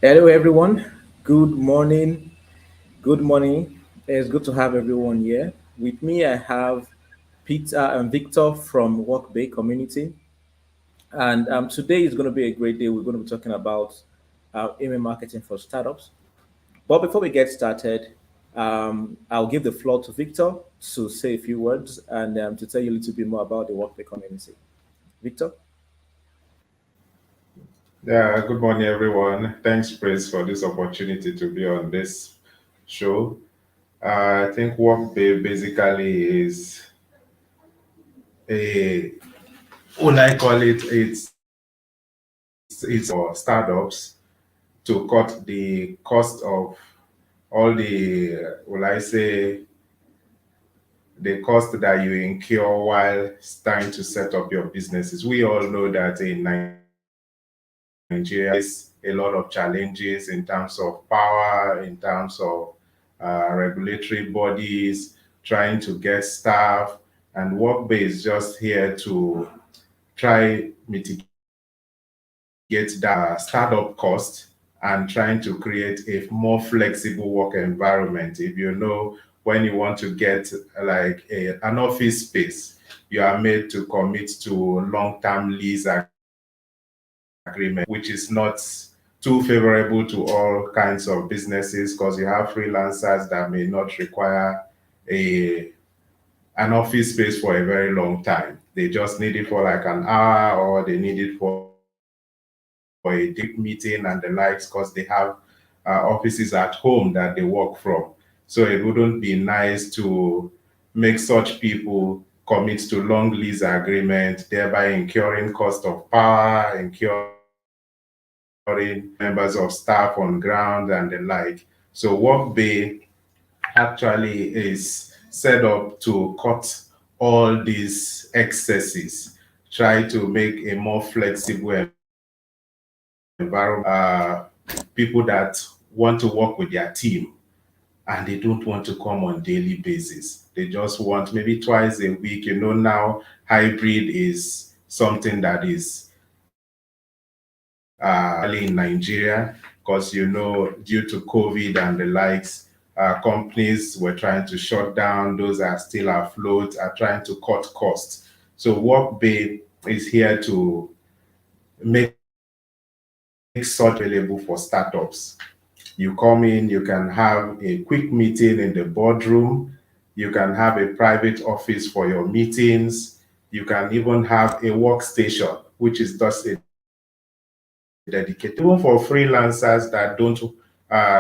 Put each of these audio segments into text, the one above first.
Hello, everyone. Good morning. Good morning. It's good to have everyone here. With me, I have Peter and Victor from Work Bay Community. And today is going to be a great day. We're going to be talking about email marketing for startups. But before we get started, I'll give the floor to Victor to say a few words and to tell you a little bit more about the Work Bay community. Victor? Yeah, good morning, everyone. Thanks, Praise, for this opportunity to be on this show. I think Workday basically is a, what I call it, it's for startups to cut the cost of all the, will I say, the cost that you incur while trying to set up your businesses. We all know that in Nigeria is a lot of challenges in terms of power, in terms of regulatory bodies, trying to get staff, and Workbase is just here to try mitigate that startup cost and trying to create a more flexible work environment. If you know, when you want to get like an office space, you are made to commit to long-term lease agreement, which is not too favorable to all kinds of businesses because you have freelancers that may not require a an office space for a very long time. They just need it for like an hour or they need it for a deep meeting and the likes because they have offices at home that they work from. So it wouldn't be nice to make such people commit to long lease agreement, thereby incurring cost of power, incurring members of staff on ground and the like. So Workday actually is set up to cut all these excesses, try to make a more flexible environment. People that want to work with their team and they don't want to come on daily basis. They just want maybe twice a week. You know, now hybrid is something that is in Nigeria because you know due to COVID and the likes, companies were trying to shut down. Those are still afloat, are trying to cut costs. So Workbay is here to make such available for startups. You come in, you can have a quick meeting in the boardroom. You can have a private office for your meetings. You can even have a workstation, which is just a dedicated even for freelancers that don't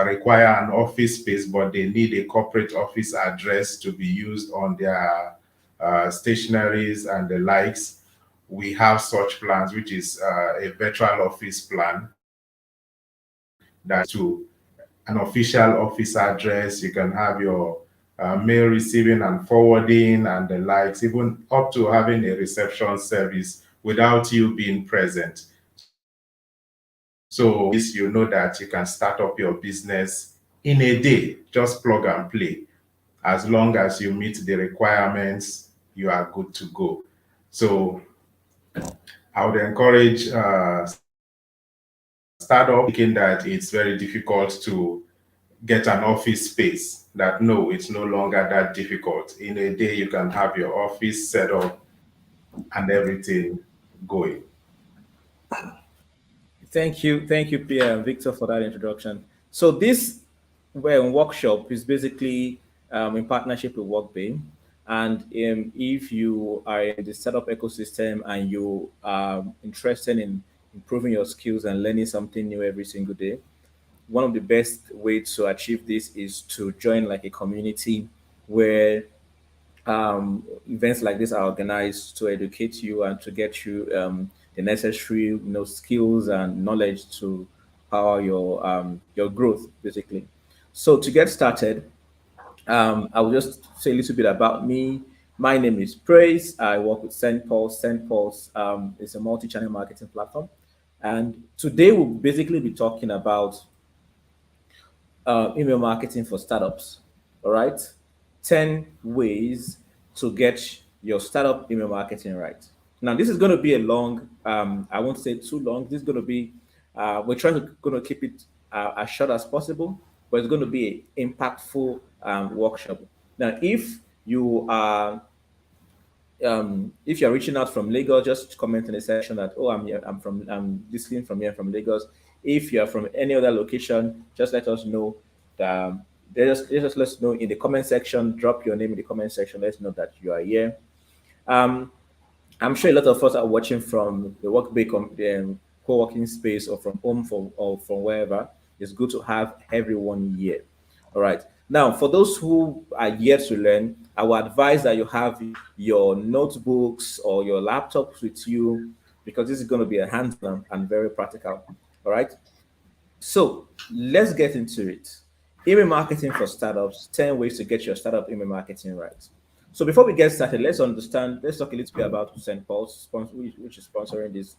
require an office space, but they need a corporate office address to be used on their stationaries and the likes. We have such plans, which is a virtual office plan that to an official office address. You can have your mail receiving and forwarding and the likes, even up to having a reception service without you being present. So this you know that you can start up your business in a day, just plug and play. As long as you meet the requirements, you are good to go. So I would encourage startup thinking that it's very difficult to get an office space. That no, it's no longer that difficult. In a day, you can have your office set up and everything going. Thank you, Pierre and Victor, for that introduction. So this workshop is basically in partnership with Workbay, and if you are in the startup ecosystem and you are interested in improving your skills and learning something new every single day, one of the best ways to achieve this is to join like a community where events like this are organized to educate you and to get you the necessary skills and knowledge to power your growth basically. So to get started, I will just say a little bit about me. My name is Praise. I work with St. Paul's. St. Paul's is a multi-channel marketing platform, and today we'll basically be talking about email marketing for startups. All right. 10 ways to get your startup email marketing right. Now, this is going to be a long, I won't say too long. This is going to be, we're trying to going to keep it as short as possible, but it's going to be an impactful workshop. Now, if you're reaching out from Lagos, just comment in the section that, oh, I'm here, I'm listening from here from Lagos. If you're from any other location, just let us know. Um, just let us know in the comment section. Drop your name in the comment section. Let's know that you are here. Um, I'm sure a lot of us are watching from the co-working space or from home or from wherever. It's good to have everyone here. All right. Now, for those who are yet to learn, I would advise that you have your notebooks or your laptops with you because this is going to be a hands-on and very practical. All right. So let's get into it. Email marketing for startups, 10 ways to get your startup email marketing right. So before we get started, let's talk a little bit about St. Paul's, which is sponsoring this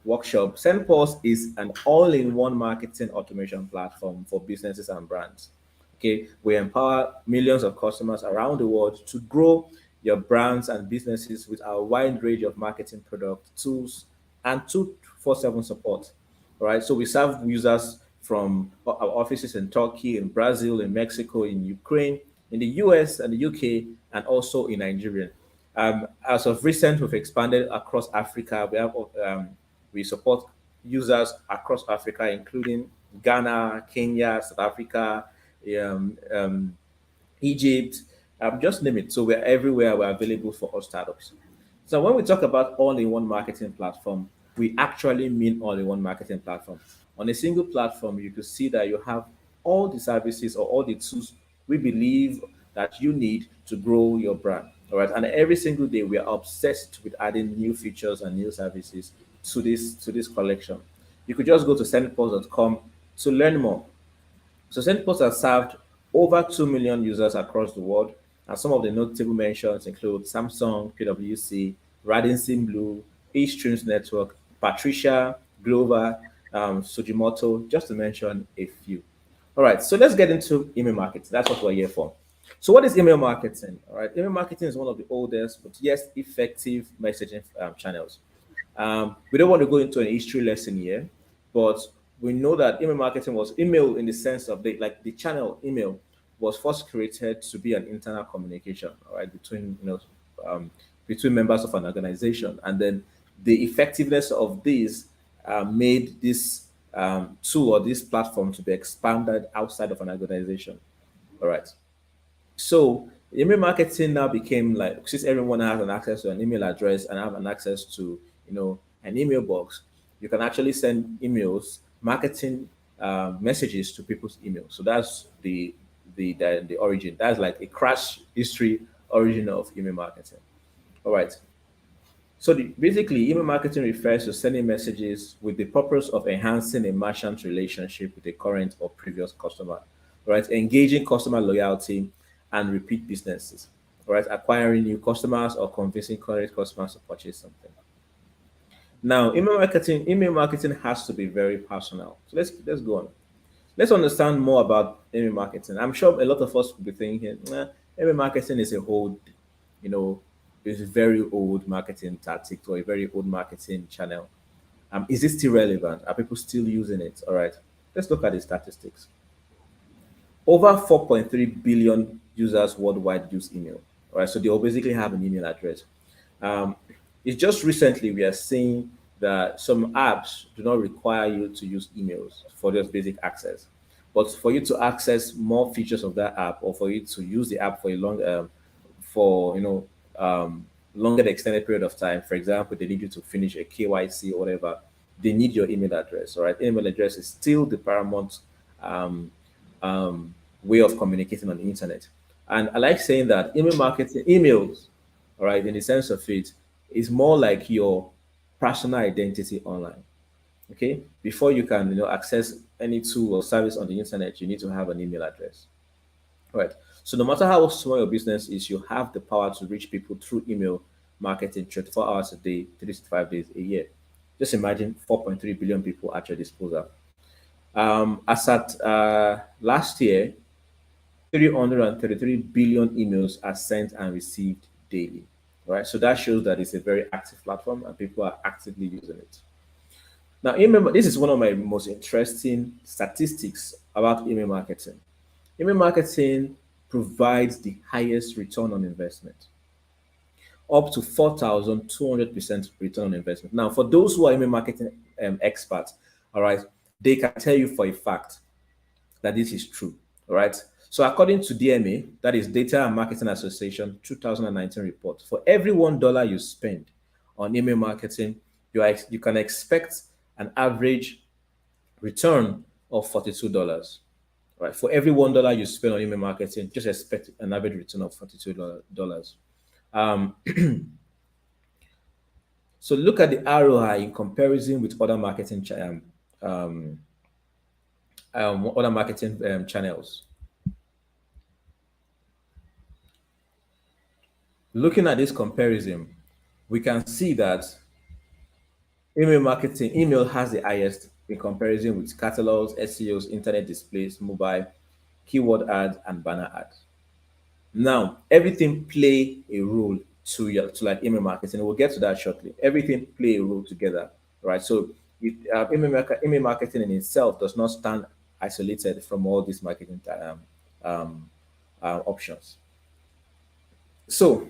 workshop. St. Paul's is an all-in-one marketing automation platform for businesses and brands. Okay, we empower millions of customers around the world to grow your brands and businesses with our wide range of marketing product tools and 24/7 support. All right, so we serve users from our offices in Turkey, in Brazil, in Mexico, in Ukraine, in the US and the UK, and also in Nigeria. As of recent, we've expanded across Africa. We support users across Africa, including Ghana, Kenya, South Africa, um, um, Egypt, just name it. So we're everywhere. We're available for all startups. So when we talk about all-in-one marketing platform, we actually mean all-in-one marketing platform. On a single platform, you could see that you have all the services or all the tools we believe that you need to grow your brand. All right. And every single day we are obsessed with adding new features and new services to this collection. You could just go to sendpost.com to learn more. So SendPost has served over 2 million users across the world, and some of the notable mentions include Samsung, PwC, Radisson Blue, eStreams Network, Patricia, Glover, Sujimoto, just to mention a few. All right, so let's get into email marketing. That's what we're here for. So, what is email marketing? All right, email marketing is one of the oldest but yes effective messaging channels. We don't want to go into an history lesson here, but we know that email marketing was email in the sense of the channel email was first created to be an internal communication, all right, between members of an organization, and then the effectiveness of this made this tool or this platform to be expanded outside of an organization. All right. So email marketing now became like since everyone has an access to an email address and have an access to an email box, you can actually send emails, marketing messages to people's email. So that's the origin. That's like a crash history origin of email marketing. All right. So basically, email marketing refers to sending messages with the purpose of enhancing a merchant relationship with a current or previous customer, right? Engaging customer loyalty and repeat businesses, right? Acquiring new customers or convincing current customers to purchase something. Now, email marketing has to be very personal. So let's go on. Let's understand more about email marketing. I'm sure a lot of us will be thinking, email marketing is a old, you know, is a very old marketing tactic or a very old marketing channel. Is it still relevant? Are people still using it? All right. Let's look at the statistics. Over 4.3 billion users worldwide use email. All right. So they all basically have an email address. Um, it's just recently we are seeing that some apps do not require you to use emails for just basic access. But for you to access more features of that app or for you to use the app for a long for longer extended period of time, for example, they need you to finish a KYC or whatever, they need your email address. All right. Email address is still the paramount um, way of communicating on the internet. And I like saying that email marketing, emails, all right, in the sense of it, is more like your personal identity online. Okay, before you can access any tool or service on the internet, you need to have an email address. Right. So no matter how small your business is, you have the power to reach people through email marketing 24 hours a day, 365 days a year. Just imagine 4.3 billion people at your disposal. As at last year, 333 billion emails are sent and received daily. Right. So that shows that it's a very active platform and people are actively using it. Now, email, this is one of my most interesting statistics about email marketing. Email marketing provides the highest return on investment, up to 4,200% return on investment. Now, for those who are email marketing experts, all right, they can tell you for a fact that this is true. All right. So according to DMA, that is Data and Marketing Association 2019 report, for every $1 you spend on email marketing, you can expect an average return of $42. Right. For every $1 you spend on email marketing, just expect an average return of $42. Um, so look at the ROI in comparison with other um, other marketing channels. Looking at this comparison, we can see that email has the highest in comparison with catalogs, SEOs, internet displays, mobile, keyword ads, and banner ads. Now, everything play a role to like email marketing. We'll get to that shortly. Everything play a role together, right? So, email marketing in itself does not stand isolated from all these marketing um, options. So,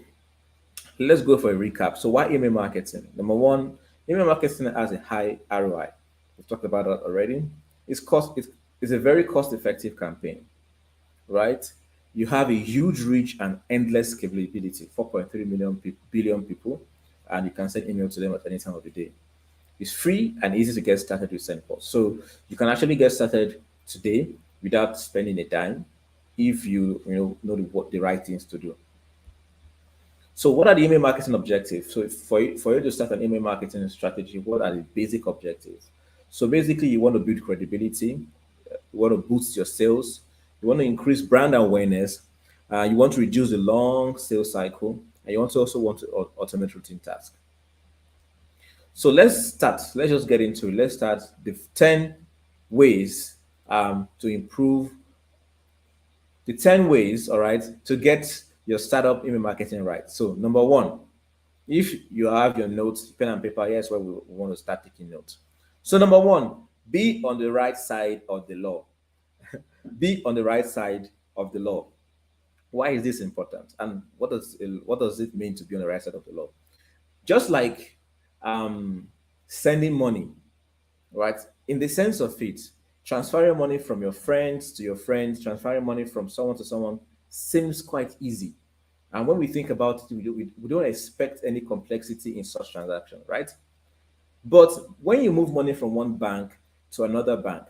let's go for a recap. So, why email marketing? Number one, email marketing has a high ROI. We've talked about that already. It's a very cost-effective campaign, right? You have a huge reach and endless scalability. 4.3 billion people, and you can send email to them at any time of the day. It's free and easy to get started with SendPulse. So you can actually get started today without spending a dime if you know what the right things to do. So, what are the email marketing objectives? So, for you to start an email marketing strategy, what are the basic objectives? So, basically, you want to build credibility, you want to boost your sales, you want to increase brand awareness, you want to reduce the long sales cycle, and you also want to automate routine tasks. So, let's start. Let's just get into it. Let's start the 10 ways to improve the 10 ways, all right, to get your startup email marketing right. So, number one, if you have your notes, pen and paper, here's where we want to start taking notes. So, number one, be on the right side of the law. Be on the right side of the law. Why is this important? And what does it mean to be on the right side of the law? Just like um, sending money, right? In the sense of it, transferring money from your friends to your friends, transferring money from someone to someone seems quite easy. And when we think about it, we don't expect any complexity in such transaction, right? But when you move money from one bank to another bank,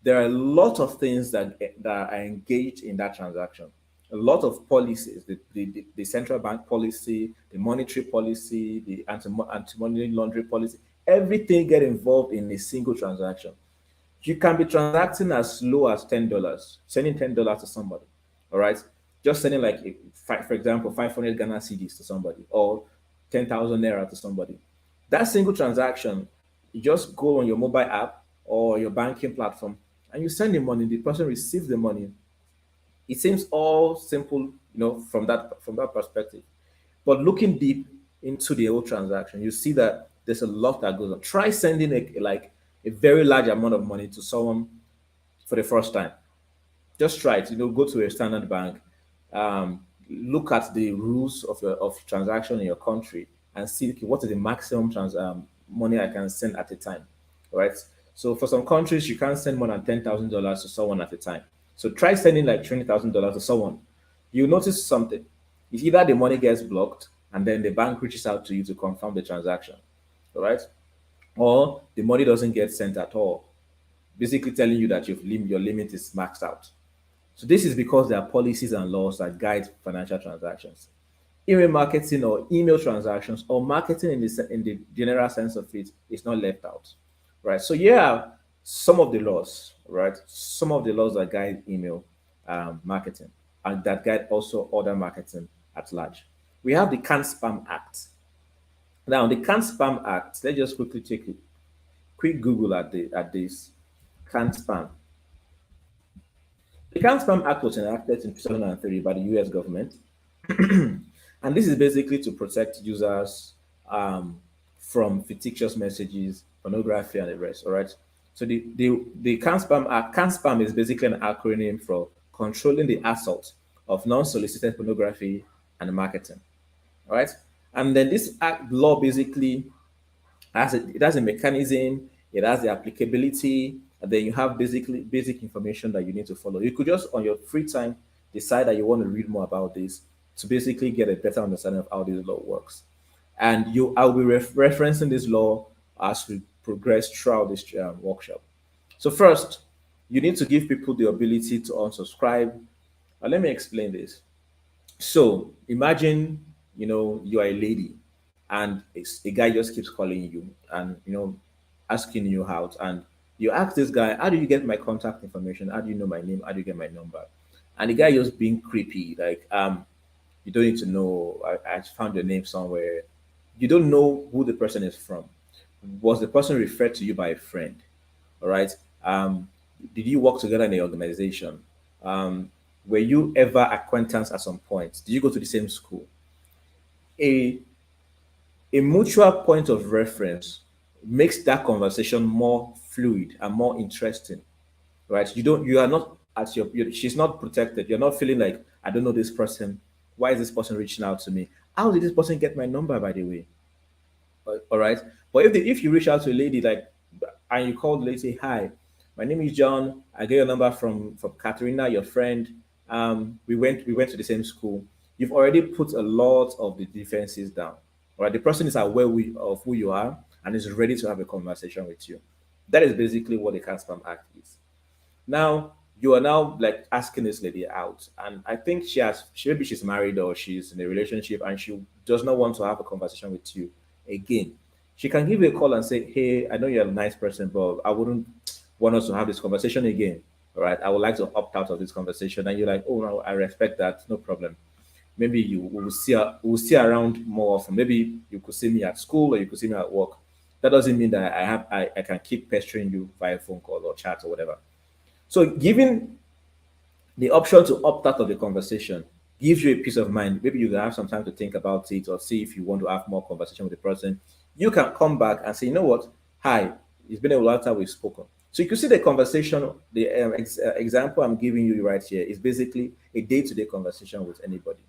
there are a lot of things that are engaged in that transaction. A lot of policies, the central bank policy, the monetary policy, the anti-money laundering policy, everything get involved in a single transaction. You can be transacting as low as $10, sending $10 to somebody. All right. Just sending like, for example, 500 Ghana CDs to somebody or 10,000 Naira to somebody. That single transaction, you just go on your mobile app or your banking platform and you send the money, the person receives the money. It seems all simple, from that perspective. But looking deep into the whole transaction, you see that there's a lot that goes on. Try sending a very large amount of money to someone for the first time. Just try it. Go to a standard bank, look at the rules of transaction in your country, and see, okay, what is the maximum money I can send at a time. Right. So for some countries, you can't send more than $10,000 to someone at a time. So try sending like $20,000 to someone. You notice something. It's either the money gets blocked and then the bank reaches out to you to confirm the transaction. All right. Or the money doesn't get sent at all, basically telling you that your limit is maxed out. So this is because there are policies and laws that guide financial transactions. Email marketing or email transactions or marketing in the general sense of it is not left out, right? So yeah, some of the laws, right? Some of the laws that guide email marketing and that guide also other marketing at large. We have the Can Spam Act. Now, the Can Spam Act. Let's just quickly take a quick Google at this. Can Spam. The Can Spam Act was enacted in 2003 by the US government. And this is basically to protect users from fictitious messages pornography, and the rest. All right. So the can spam is basically an acronym for controlling the assault of non-solicited pornography and marketing. All right. And then this law basically it has a mechanism, it has the applicability, and then you have basically basic information that you need to follow. You could just on your free time decide that you want to read more about this to basically get a better understanding of how this law works. And I'll be referencing this law as we progress throughout this workshop. So first, you need to give people the ability to unsubscribe. Let me explain this. So imagine, you are a lady and a guy just keeps calling you and, asking you out. And you ask this guy, how do you get my contact information? How do you know my name? How do you get my number? And the guy just being creepy, like, you don't need to know. I found your name somewhere. You don't know who the person is from. Was the person referred to you by a friend? All right. Did you work together in an organization? Um, were you ever acquaintance at some point? Did you go to the same school? A a mutual point of reference makes that conversation more fluid and more interesting, right? You are not at she's not protected. You're not feeling like, I don't know this person. Why is this person reaching out to me? How did this person get my number, by the way? All right. But if you reach out to a lady like and you call the lady, say, hi, my name is John. I get your number from Katerina, your friend. We went to the same school. You've already put a lot of the defenses down. All right. The person is aware of who you are and is ready to have a conversation with you. That is basically what the Can Spam Act is. Now you are now like asking this lady out, and I think maybe she's married or she's in a relationship, and she does not want to have a conversation with you again. She can give you a call and say, "Hey, I know you're a nice person, but I wouldn't want us to have this conversation again. All right, I would like to opt out of this conversation." And you're like, "Oh no, I respect that, no problem." Maybe we will see around more often. Maybe you could see me at school or you could see me at work. That doesn't mean that I can keep pestering you via phone call or chat or whatever. So giving the option to opt out of the conversation gives you a peace of mind. Maybe you can have some time to think about it or see if you want to have more conversation with the person. You can come back and say, you know what? Hi, it's been a while after we've spoken. So you can see the conversation, the example I'm giving you right here is basically a day-to-day conversation with anybody.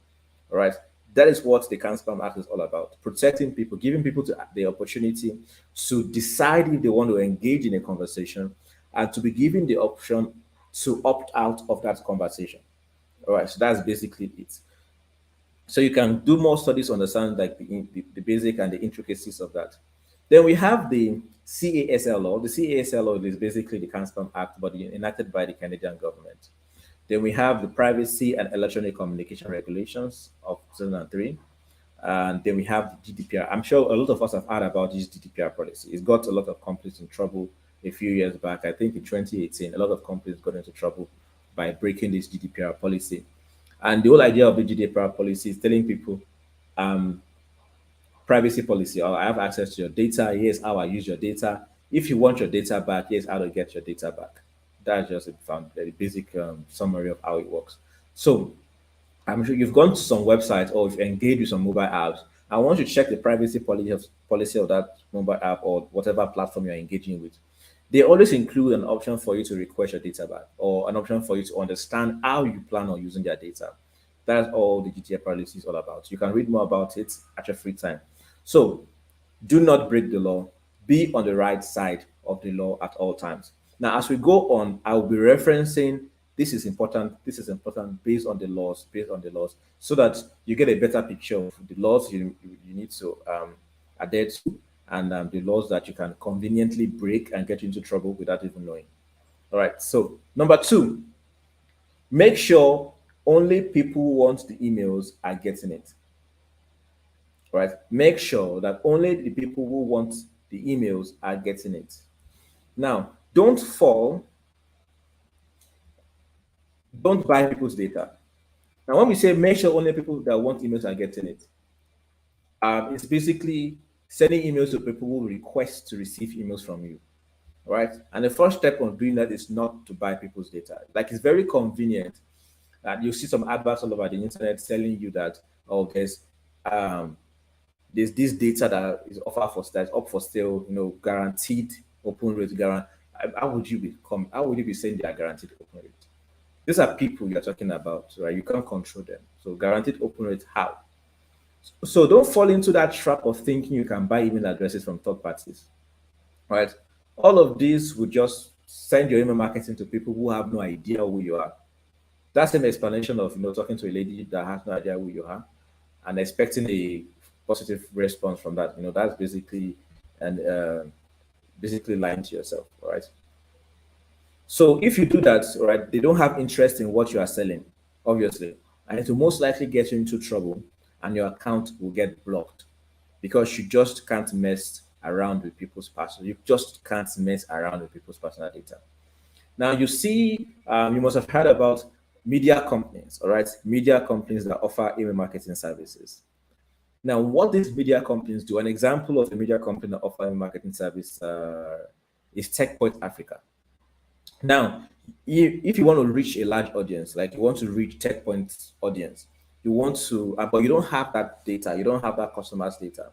All right. That is what the Can Spam Act is all about. Protecting people, giving people the opportunity to decide if they want to engage in a conversation and to be given the option to opt out of that conversation. All right. So that's basically it. So you can do more studies to understand like the basic and the intricacies of that. Then we have the CASL law. The CASL law is basically the Can Spam Act, but enacted by the Canadian government. Then we have the Privacy and Electronic Communication Regulations of 2003. And then we have the GDPR. I'm sure a lot of us have heard about this GDPR policy. It's got a lot of companies in trouble a few years back. I think in 2018, a lot of companies got into trouble by breaking this GDPR policy. And the whole idea of the GDPR policy is telling people, um, privacy policy, or I have access to your data. Here's how I use your data. If you want your data back, here's how to get your data back. That's just a basic summary of how it works. So I'm sure you've gone to some websites or you've engaged with some mobile apps. And once you check the privacy policy of that mobile app or whatever platform you're engaging with, they always include an option for you to request your data back or an option for you to understand how you plan on using their data. That's all the GTF policy is all about. You can read more about it at your free time. So do not break the law. Be on the right side of the law at all times. Now, as we go on, I will be referencing this is important. This is important based on the laws, so that you get a better picture of the laws you need to adhere to and the laws that you can conveniently break and get into trouble without even knowing. All right. So, number two, make sure only people who want the emails are getting it. All right. Make sure that only the people who want the emails are getting it. Now, don't buy people's data. Now, when we say make sure only people that want emails are getting it, it's basically sending emails to people who request to receive emails from you. All right. And the first step on doing that is not to buy people's data. Like it's very convenient that you see some adverts all over the internet telling you that, oh, there's there's this data that is offered for that's up for sale, guaranteed open rate guarantee. How would you be saying they are guaranteed open rate? These are people you're talking about, right? You can't control them. So guaranteed open rate, how? So don't fall into that trap of thinking you can buy email addresses from third parties, right? All of these would just send your email marketing to people who have no idea who you are. That's an explanation of talking to a lady that has no idea who you are and expecting a positive response from that. That's basically lying to yourself, right? So if you do that, right, they don't have interest in what you are selling, obviously, and it will most likely get you into trouble, and your account will get blocked because you just can't mess around with people's personal. You just can't mess around with people's personal data. Now you see, you must have heard about media companies, all right, media companies that offer email marketing services. Now, what these media companies do, an example of a media company that offers email marketing service is TechPoint Africa. Now, if you want to reach a large audience, like you want to reach Tech Point's audience, you want to, but you don't have that data, you don't have that customer's data,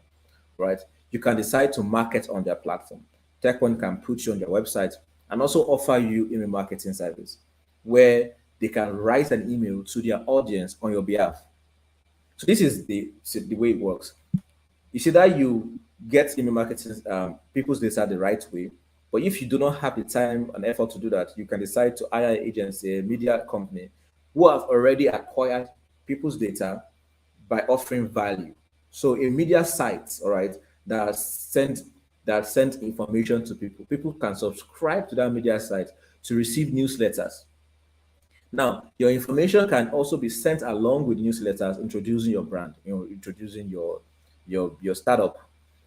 right? You can decide to market on their platform. TechPoint can put you on their website and also offer you email marketing service where they can write an email to their audience on your behalf. So this is the way it works. It's either you get email marketing people's data the right way, but if you do not have the time and effort to do that, you can decide to hire an agency, a media company, who have already acquired people's data by offering value. So a media site, all right, that sent information to people. People can subscribe to that media site to receive newsletters. Now, your information can also be sent along with newsletters introducing your brand, introducing your startup,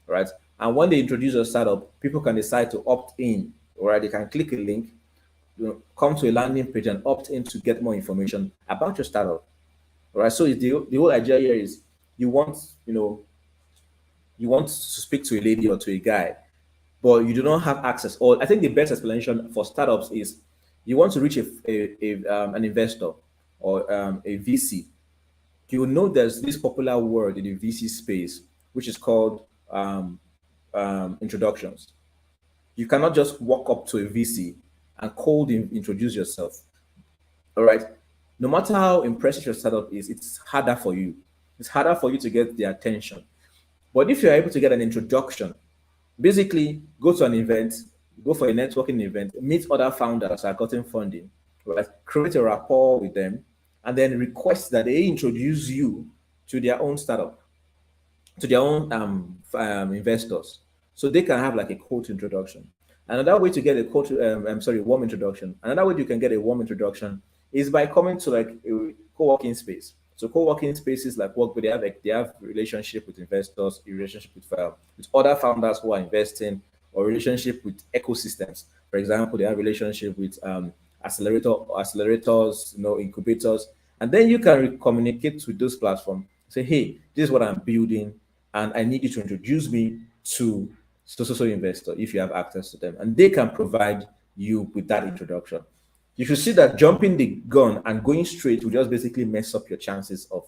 right? And when they introduce your startup, people can decide to opt in, right? They can click a link, come to a landing page and opt in to get more information about your startup, right? So the whole idea here is you want, you want to speak to a lady or to a guy, but you do not have access. Or I think the best explanation for startups is you want to reach an investor or a VC. You know there's this popular word in the VC space which is called introductions. You cannot just walk up to a VC and introduce yourself. All right. No matter how impressive your startup is, it's harder for you. It's harder for you to get their attention. But if you're able to get an introduction, basically go to an event, go for a networking event, meet other founders that are getting funding, right? Create a rapport with them, and then request that they introduce you to their own startup, to their own investors, so they can have like a cold introduction. Another way to get a warm introduction. Another way you can get a warm introduction is by coming to like a co-working space. So co-working spaces like work, but they have relationship with investors, a relationship with other founders who are investing, or relationship with ecosystems. For example, they have relationship with accelerators, incubators, and then you can communicate with those platforms. Say, hey, this is what I'm building, and I need you to introduce me to so investor if you have access to them, and they can provide you with that introduction. You should see that jumping the gun and going straight will just basically mess up your chances of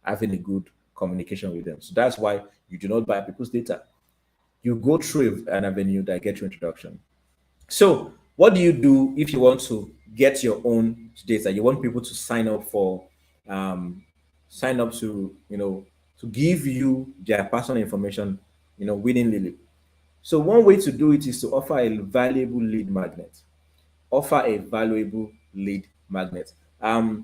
having a good communication with them. So that's why you do not buy people's data. You go through an avenue that gets you introduction. So what do you do if you want to get your own data? You want people to um, sign up to give you their personal information, willingly. So one way to do it is to offer a valuable lead magnet. Offer a valuable lead magnet. You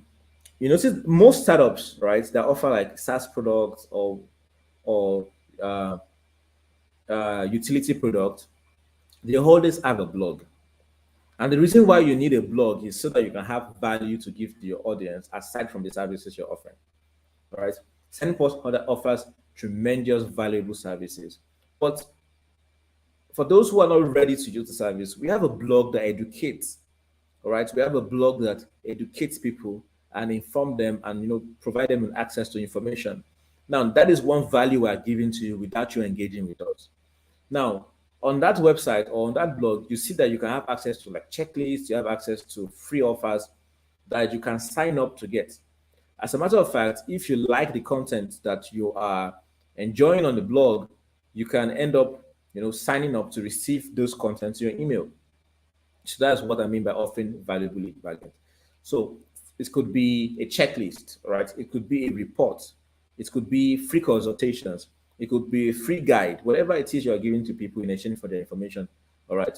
notice most startups, right, that offer like SaaS products or uh, utility products, they always have a blog. And the reason why you need a blog is so that you can have value to give to your audience aside from the services you're offering. All right. SendPost offers tremendous valuable services. But for those who are not ready to use the service, we have a blog that educates. All right. We have a blog that educates people and inform them and provide them with access to information. Now that is one value we are giving to you without you engaging with us. Now, on that website or on that blog, you see that you can have access to like checklists, you have access to free offers that you can sign up to get. As a matter of fact, if you like the content that you are and join on the blog, you can end up, signing up to receive those contents in your email. So that's what I mean by offering valuable lead magnet. So this could be a checklist, right? It could be a report. It could be free consultations. It could be a free guide, whatever it is you are giving to people in exchange for their information. All right.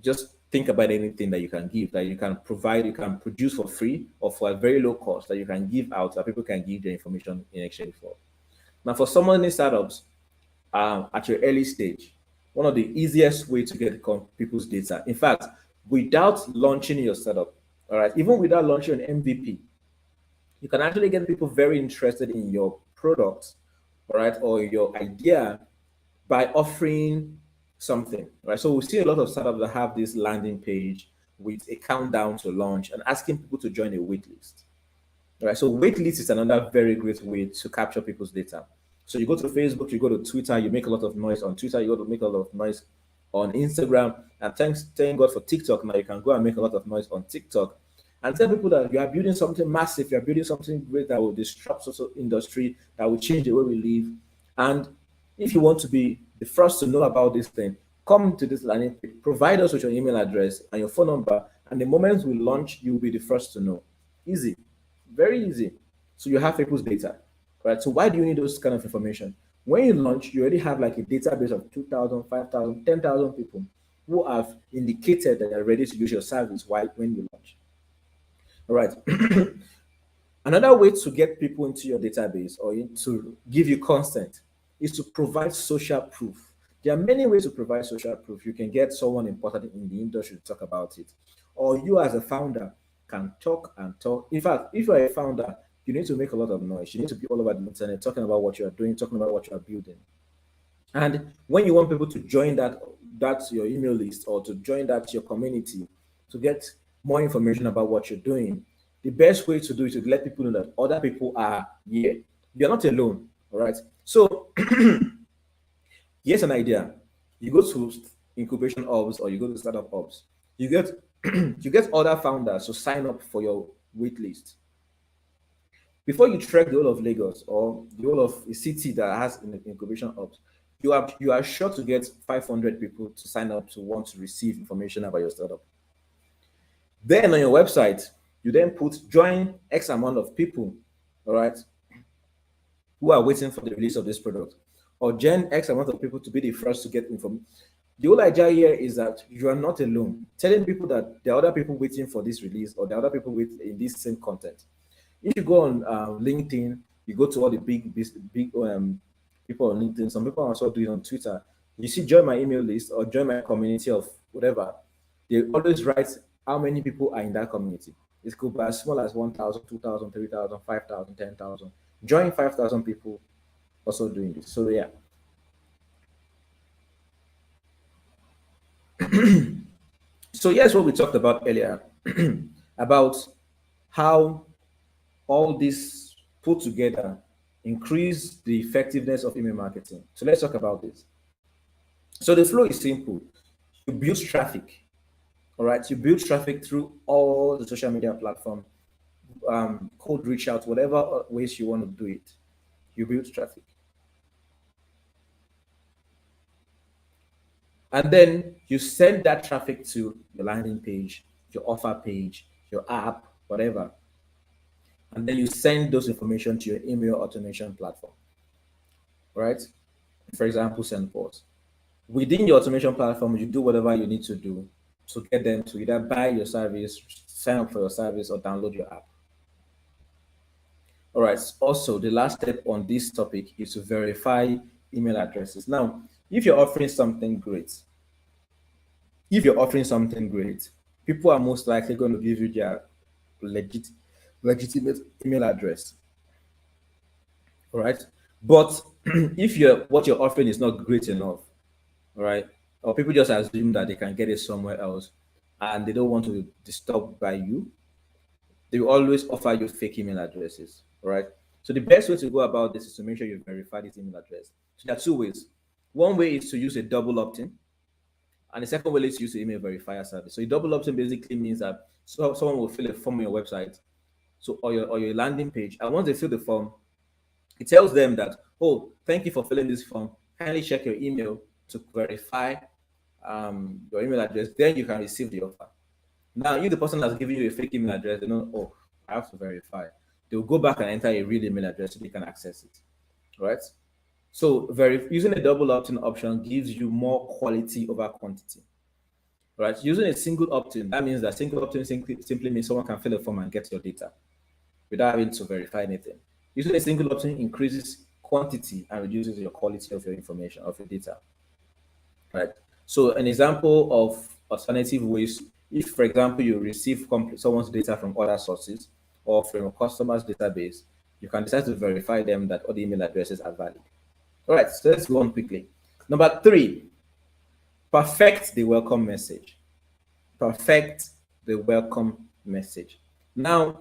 Just think about anything that you can give, that you can provide, you can produce for free or for a very low cost that you can give out that people can give their information in exchange for. Now, for someone in startups, at your early stage, one of the easiest way to get people's data. In fact, without launching your startup, all right, even without launching an MVP, you can actually get people very interested in your product, all right, or your idea by offering something, right? So we see a lot of startups that have this landing page with a countdown to launch and asking people to join a wait list. Right. So waitlist is another very great way to capture people's data. So you go to Facebook, you go to Twitter, you make a lot of noise on Twitter, you go to make a lot of noise on Instagram, and thank God for TikTok. Now you can go and make a lot of noise on TikTok and tell people that you are building something massive, you are building something great that will disrupt social industry, that will change the way we live. And if you want to be the first to know about this thing, come to this landing page, provide us with your email address and your phone number, and the moment we launch, you'll be the first to know. Easy. Very easy. So you have people's data, right? So why do you need those kind of information? When you launch, you already have like a database of 2,000, 5,000, 10,000 people who have indicated that they're ready to use your service while when you launch. All right. Another way to get people into your database or to give you consent is to provide social proof. There are many ways to provide social proof. You can get someone important in the industry to talk about it, or you as a founder can talk and talk. In fact, if you're a founder, you need to make a lot of noise. You need to be all over the internet talking about what you're doing, talking about what you're building. And when you want people to join that's your email list or to join that your community to get more information about what you're doing, the best way to do it is to let people know that other people are here. You're not alone. All right. So here's an idea. You go to incubation hubs or you go to startup hubs. You get you get other founders to sign up for your wait list. Before you trek the whole of Lagos or the whole of a city that has an incubation hubs, you are sure to get 500 people to sign up to want to receive information about your startup. Then on your website, you then put join X amount of people, all right, who are waiting for the release of this product, or join X amount of people to be the first to get information. The whole idea here is that you are not alone. Telling people that there are other people waiting for this release or there are other people waiting in this same content. If you go on LinkedIn, you go to all the big people on LinkedIn. Some people are also doing it on Twitter. You see, join my email list or join my community of whatever. They always write how many people are in that community. It could be as small as 1,000, 2,000, 3,000, 5,000, 10,000. Join 5,000 people also doing this. So yeah. So here's what we talked about earlier about how all this put together increase the effectiveness of email marketing. So let's talk about this. So the flow is simple. You build traffic, all right? You build traffic through all the social media platform, cold reach out, whatever ways you want to do it. You build traffic. And then you send that traffic to your landing page, your offer page, your app, whatever. And then you send those information to your email automation platform, right? For example, SendPort. Within your automation platform, you do whatever you need to do to get them to either buy your service, sign up for your service, or download your app. All right. Also, the last step on this topic is to verify email addresses. Now, if you're offering something great, if you're offering something great, people are most likely going to give you their legit, legitimate email address. All right. But if what you're offering is not great enough, all right, or people just assume that they can get it somewhere else and they don't want to be disturbed by you, they will always offer you fake email addresses. All right. So the best way to go about this is to make sure you verify this email address. So there are two ways. One way is to use a double opt-in, and the second way is to use the email verifier service. So a double opt-in basically means that someone will fill a form on your website, so or your landing page, and once they fill the form, It tells them that, oh, thank you for filling this form. Kindly check your email to verify your email address. Then you can receive the offer. Now, if the person has given you a fake email address, they know, oh, I have to verify. They'll go back and enter a real email address so they can access it. Right? So, using a double opt-in option gives you more quality over quantity. Right? Using a single opt-in, that means that single opt-in simply means someone can fill a form and get your data without having to verify anything. Using a single opt-in increases quantity and reduces your quality of your information, of your data. Right? So an example of alternative ways, if for example you receive someone's data from other sources or from a customer's database, you can decide to verify them that all the email addresses are valid. All right, so let's go on quickly. Number three, perfect the welcome message. Perfect the welcome message. Now,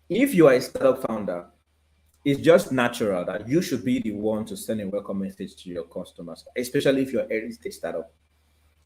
if you are a startup founder, it's just natural that you should be the one to send a welcome message to your customers, especially if you're early stage startup.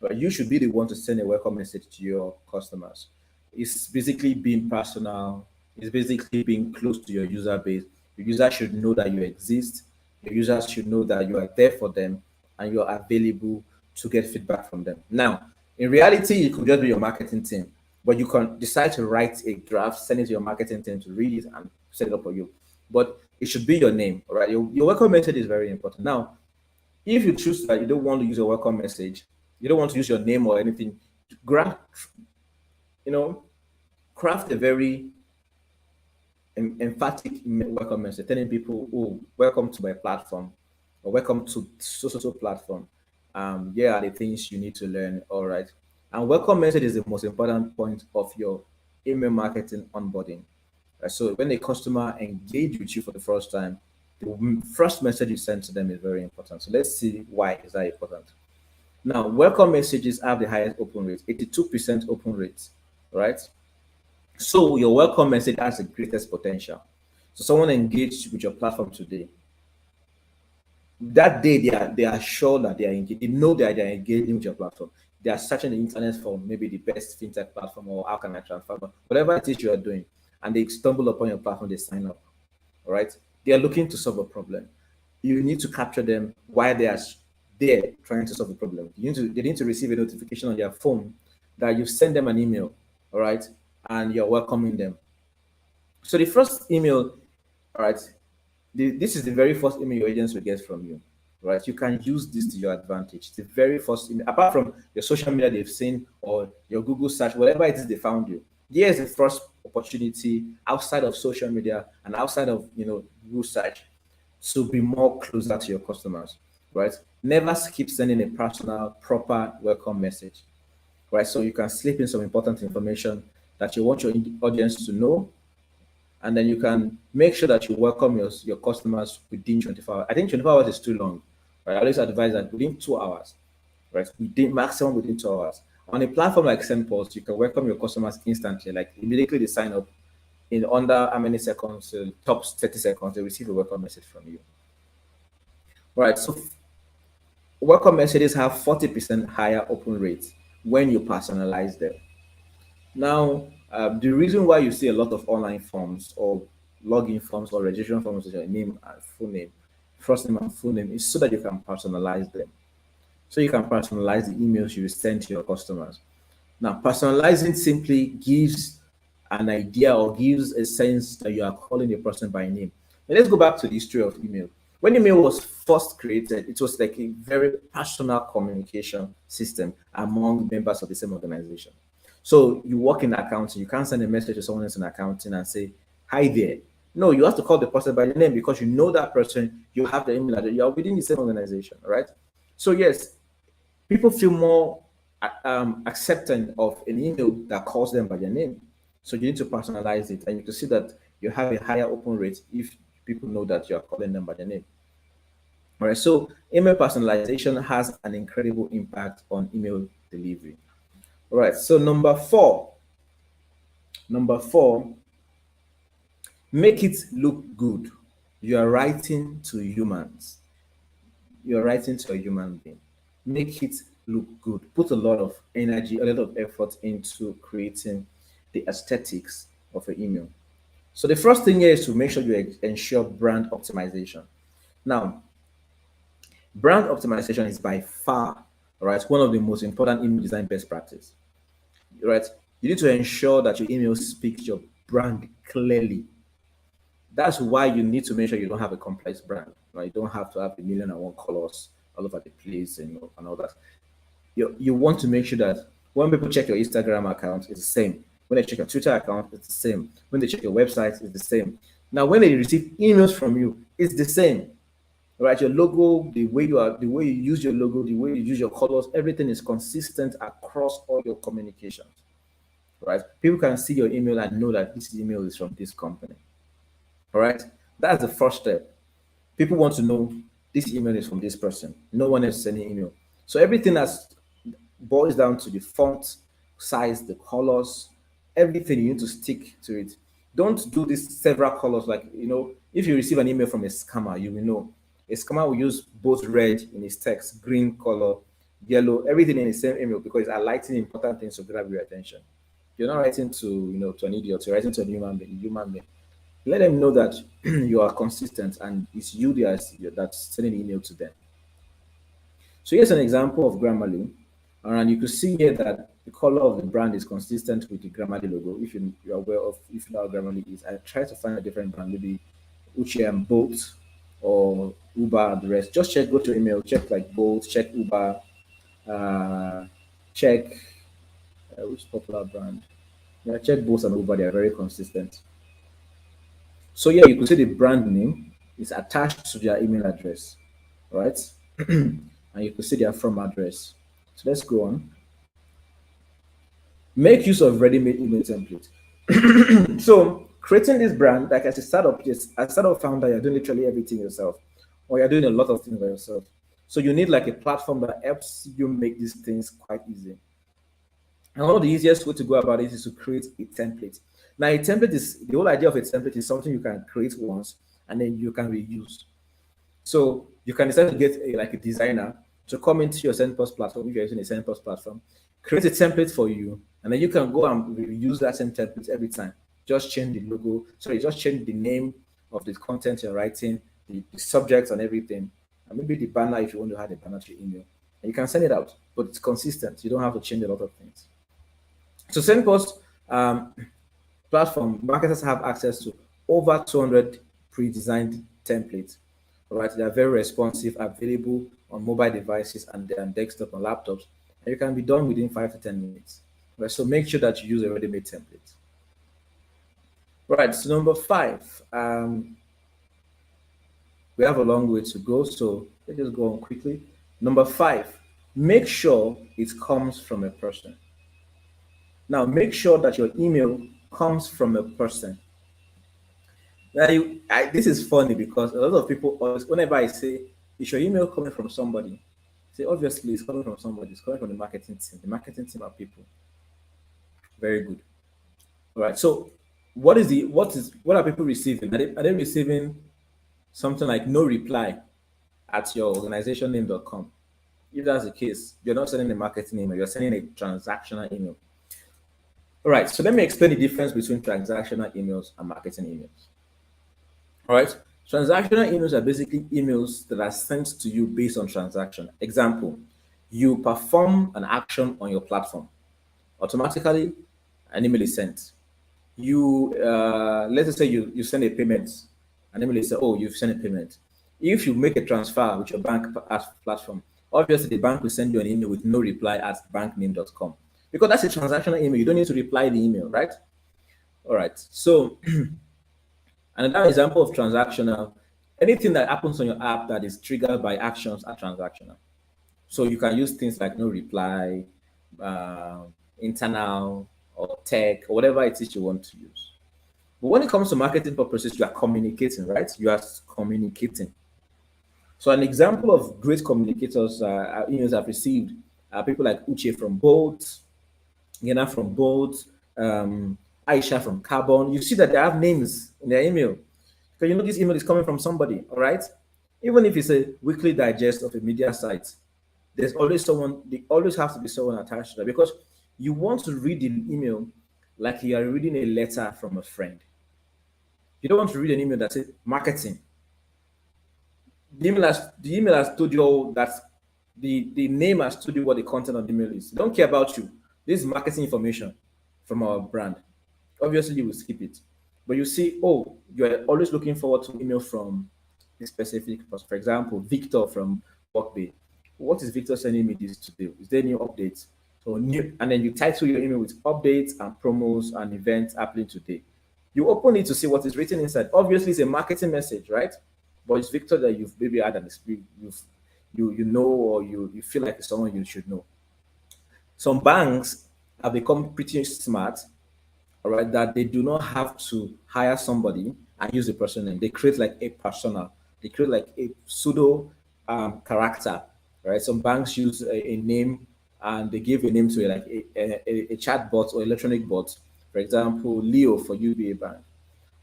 But you should be the one to send a welcome message to your customers. It's basically being personal. It's basically being close to your user base. Your users should know that you exist. Your users should know that you are there for them and you're available to get feedback from them. Now, in reality, it could just be your marketing team, but you can decide to write a draft, send it to your marketing team to read it and set it up for you. But it should be your name, all right? Your welcome message is very important. Now, if you choose that you don't want to use a welcome message, you don't want to use your name or anything, grab, you know, craft a very emphatic welcome message telling people, oh, welcome to my platform or welcome to so platform. Here are the things you need to learn. All right. And welcome message is the most important point of your email marketing onboarding. So when a customer engage with you for the first time, the first message you send to them is very important. So let's see why is that important. Now, welcome messages have the highest open rate, 82% open rate, right? So your welcome message has the greatest potential. So someone engaged with your platform today, that day they are sure that they are engaged. They know that they are engaging with your platform. They are searching the internet for maybe the best fintech platform or how can I transfer, whatever it is you are doing, and they stumble upon your platform, they sign up. All right, they are looking to solve a problem. You need to capture them while they are there trying to solve a problem. They need to receive a notification on their phone that you send them an email, all right, and you're welcoming them. So the first email, all right, this is the very first email your agents will get from you, right? You can use this to your advantage. The very first email, apart from your social media they've seen or your Google search, whatever it is they found you. Here's the first opportunity outside of social media and outside of Google search to be more closer to your customers, right? Never skip sending a personal, proper welcome message, right? So you can slip in some important information that you want your audience to know, and then you can make sure that you welcome your customers within 24 hours. I think 24 hours is too long, right? I always advise that within 2 hours, right? Within maximum within 2 hours. On a platform like SendPulse, you can welcome your customers instantly, like immediately they sign up in under how many seconds, top 30 seconds, they receive a welcome message from you. Right. So welcome messages have 40% higher open rates when you personalize them. Now, the reason why you see a lot of online forms or login forms or registration forms with your name and full name, first name and full name is so that you can personalize them. So you can personalize the emails you send to your customers. Now, personalizing simply gives an idea or gives a sense that you are calling a person by name. Now, let's go back to the history of email. When email was first created, it was like a very personal communication system among members of the same organization. So you work in accounting, you can't send a message to someone else in accounting and say, "Hi there." No, you have to call the person by the name because you know that person, you have the email address, you are within the same organization, right? So yes, people feel more accepting of an email that calls them by their name. So you need to personalize it, and you can see that you have a higher open rate if people know that you are calling them by their name. All right. So email personalization has an incredible impact on email delivery. All right. So number four, make it look good. You are writing to humans. You're writing to a human being. Make it look good. Put a lot of energy, a lot of effort into creating the aesthetics of an email. So the first thing here is to make sure you ensure brand optimization. Now, brand optimization is by far, right, one of the most important email design best practice, right? You need to ensure that your email speaks your brand clearly. That's why you need to make sure you don't have a complex brand, right? You don't have to have a million and one colors all over the place and, and all that. You want to make sure that when people check your Instagram account, it's the same. When they check your Twitter account, it's the same. When they check your website, it's the same. Now, when they receive emails from you, it's the same. Right? Your logo, the way you are, the way you use your logo, the way you use your colors, everything is consistent across all your communications. Right? People can see your email and know that this email is from this company. All right. That's the first step. People want to know this email is from this person. No one else sending email. So everything that's boils down to the font size, the colors, everything you need to stick to it. Don't do this several colors. Like, if you receive an email from a scammer, you will know a scammer will use both red in his text, green color, yellow, everything in the same email because it's highlighting important things to grab your attention. You're not writing to to an idiot. You're writing to a human being. Human being. Let them know that you are consistent and it's you that's sending the email to them. So here's an example of Grammarly. And you can see here that the color of the brand is consistent with the Grammarly logo. If you're aware of, if you know how Grammarly is, I try to find a different brand, maybe Uche and Bolt or Uber and the rest. Just check, go to email, check like Bolt, check Uber, check which popular brand. Yeah, check Bolt and Uber, they are very consistent. So yeah, you can see the brand name is attached to their email address, right? And you can see their from address. So let's go on. Make use of ready-made email template. So creating this brand, like as a startup, yes, as a startup founder, you're doing literally everything yourself, or you're doing a lot of things by yourself. So you need like a platform that helps you make these things quite easy. And one of the easiest way to go about it is to create a template. Now, a template is the whole idea of a template is something you can create once and then you can reuse. So you can decide to get like a designer to come into your SendPost platform if you're using a SendPost platform, create a template for you, and then you can go and reuse that same template every time. Just change the logo, sorry, just change the name of the content you're writing, the subject and everything, and maybe the banner if you want to add a banner to your email. And you can send it out, but it's consistent. You don't have to change a lot of things. So SendPost platform, marketers have access to over 200 pre-designed templates. All right, they are very responsive, available on mobile devices and on desktop and laptops. And you can be done within 5 to 10 minutes. Right, so make sure that you use a ready-made template. Right, so number 5, we have a long way to go, so let's just go on quickly. Number 5, make sure it comes from a person. Now, make sure that your email comes from a person. Now, this is funny because a lot of people always, whenever I say, is your email coming from somebody? Say, obviously, it's coming from somebody. It's coming from the marketing team. The marketing team are people. Very good. All right. So, what are people receiving? Are they receiving something like no reply at your organization name.com? If that's the case, you're not sending a marketing email. You're sending a transactional email. All right. So let me explain the difference between transactional emails and marketing emails. All right. Transactional emails are basically emails that are sent to you based on transaction. Example, you perform an action on your platform. Automatically, an email is sent. You, let's say you send a payment, an email is say, oh, you've sent a payment. If you make a transfer with your bank platform, obviously the bank will send you an email with no reply at bankname.com because that's a transactional email. You don't need to reply the email, right? All right. So another example of transactional, anything that happens on your app that is triggered by actions are transactional. So you can use things like no reply, internal, or tech, or whatever it is you want to use. But when it comes to marketing purposes, you are communicating, right? You are communicating. So an example of great communicators emails I've received are people like Uche from Bolt, Yana from Bolt, Aisha from Carbon. You see that they have names in their email. Because you know this email is coming from somebody, all right? Even if it's a weekly digest of a media site, there's always someone, they always have to be someone attached to that because you want to read the email like you are reading a letter from a friend. You don't want to read an email that says marketing. The email has told you all that the name has told you what the content of the email is. They don't care about you. This is marketing information from our brand. Obviously, you will skip it. But you see, oh, you're always looking forward to email from this specific person. For example, Victor from Workday. What is Victor sending me this today? Is there new updates? So new, and then you title your email with updates and promos and events happening today. You open it to see what is written inside. Obviously, it's a marketing message, right? But it's Victor that you've maybe had an experience, you know, or you feel like it's someone you should know. Some banks have become pretty smart, all right, that they do not have to hire somebody and use a person name. They create like a persona. They create like a pseudo character, right? Some banks use a name and they give a name to it, like a chat bot or electronic bot. For example, Leo for UBA Bank.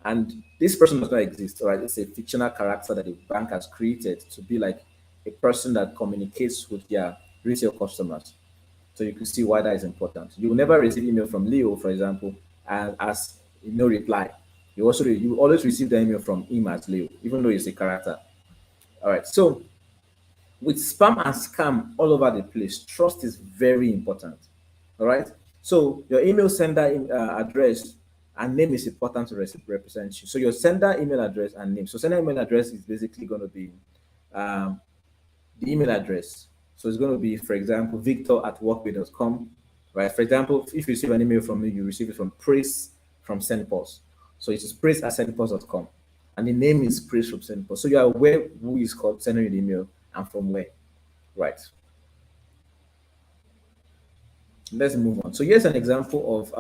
And this person does not exist, right? It's a fictional character that the bank has created to be like a person that communicates with their retail customers. So you can see why that is important. You will never receive email from Leo, for example, and as no reply. You always receive the email from him as Leo, even though he's a character. All right. So with spam and scam all over the place, trust is very important. All right. So your email sender address and name is important to represent you. So your sender email address and name. So sender email address is basically going to be um, the email address. So it's going to be, for example, victor@workway.com, right? For example, if you receive an email from me, you receive it from Praise from SendPulse. So it is praise@sendpulse.com. And the name is Praise from SendPulse. So you are aware who is called sending you the email and from where, right? Let's move on. So here's an example of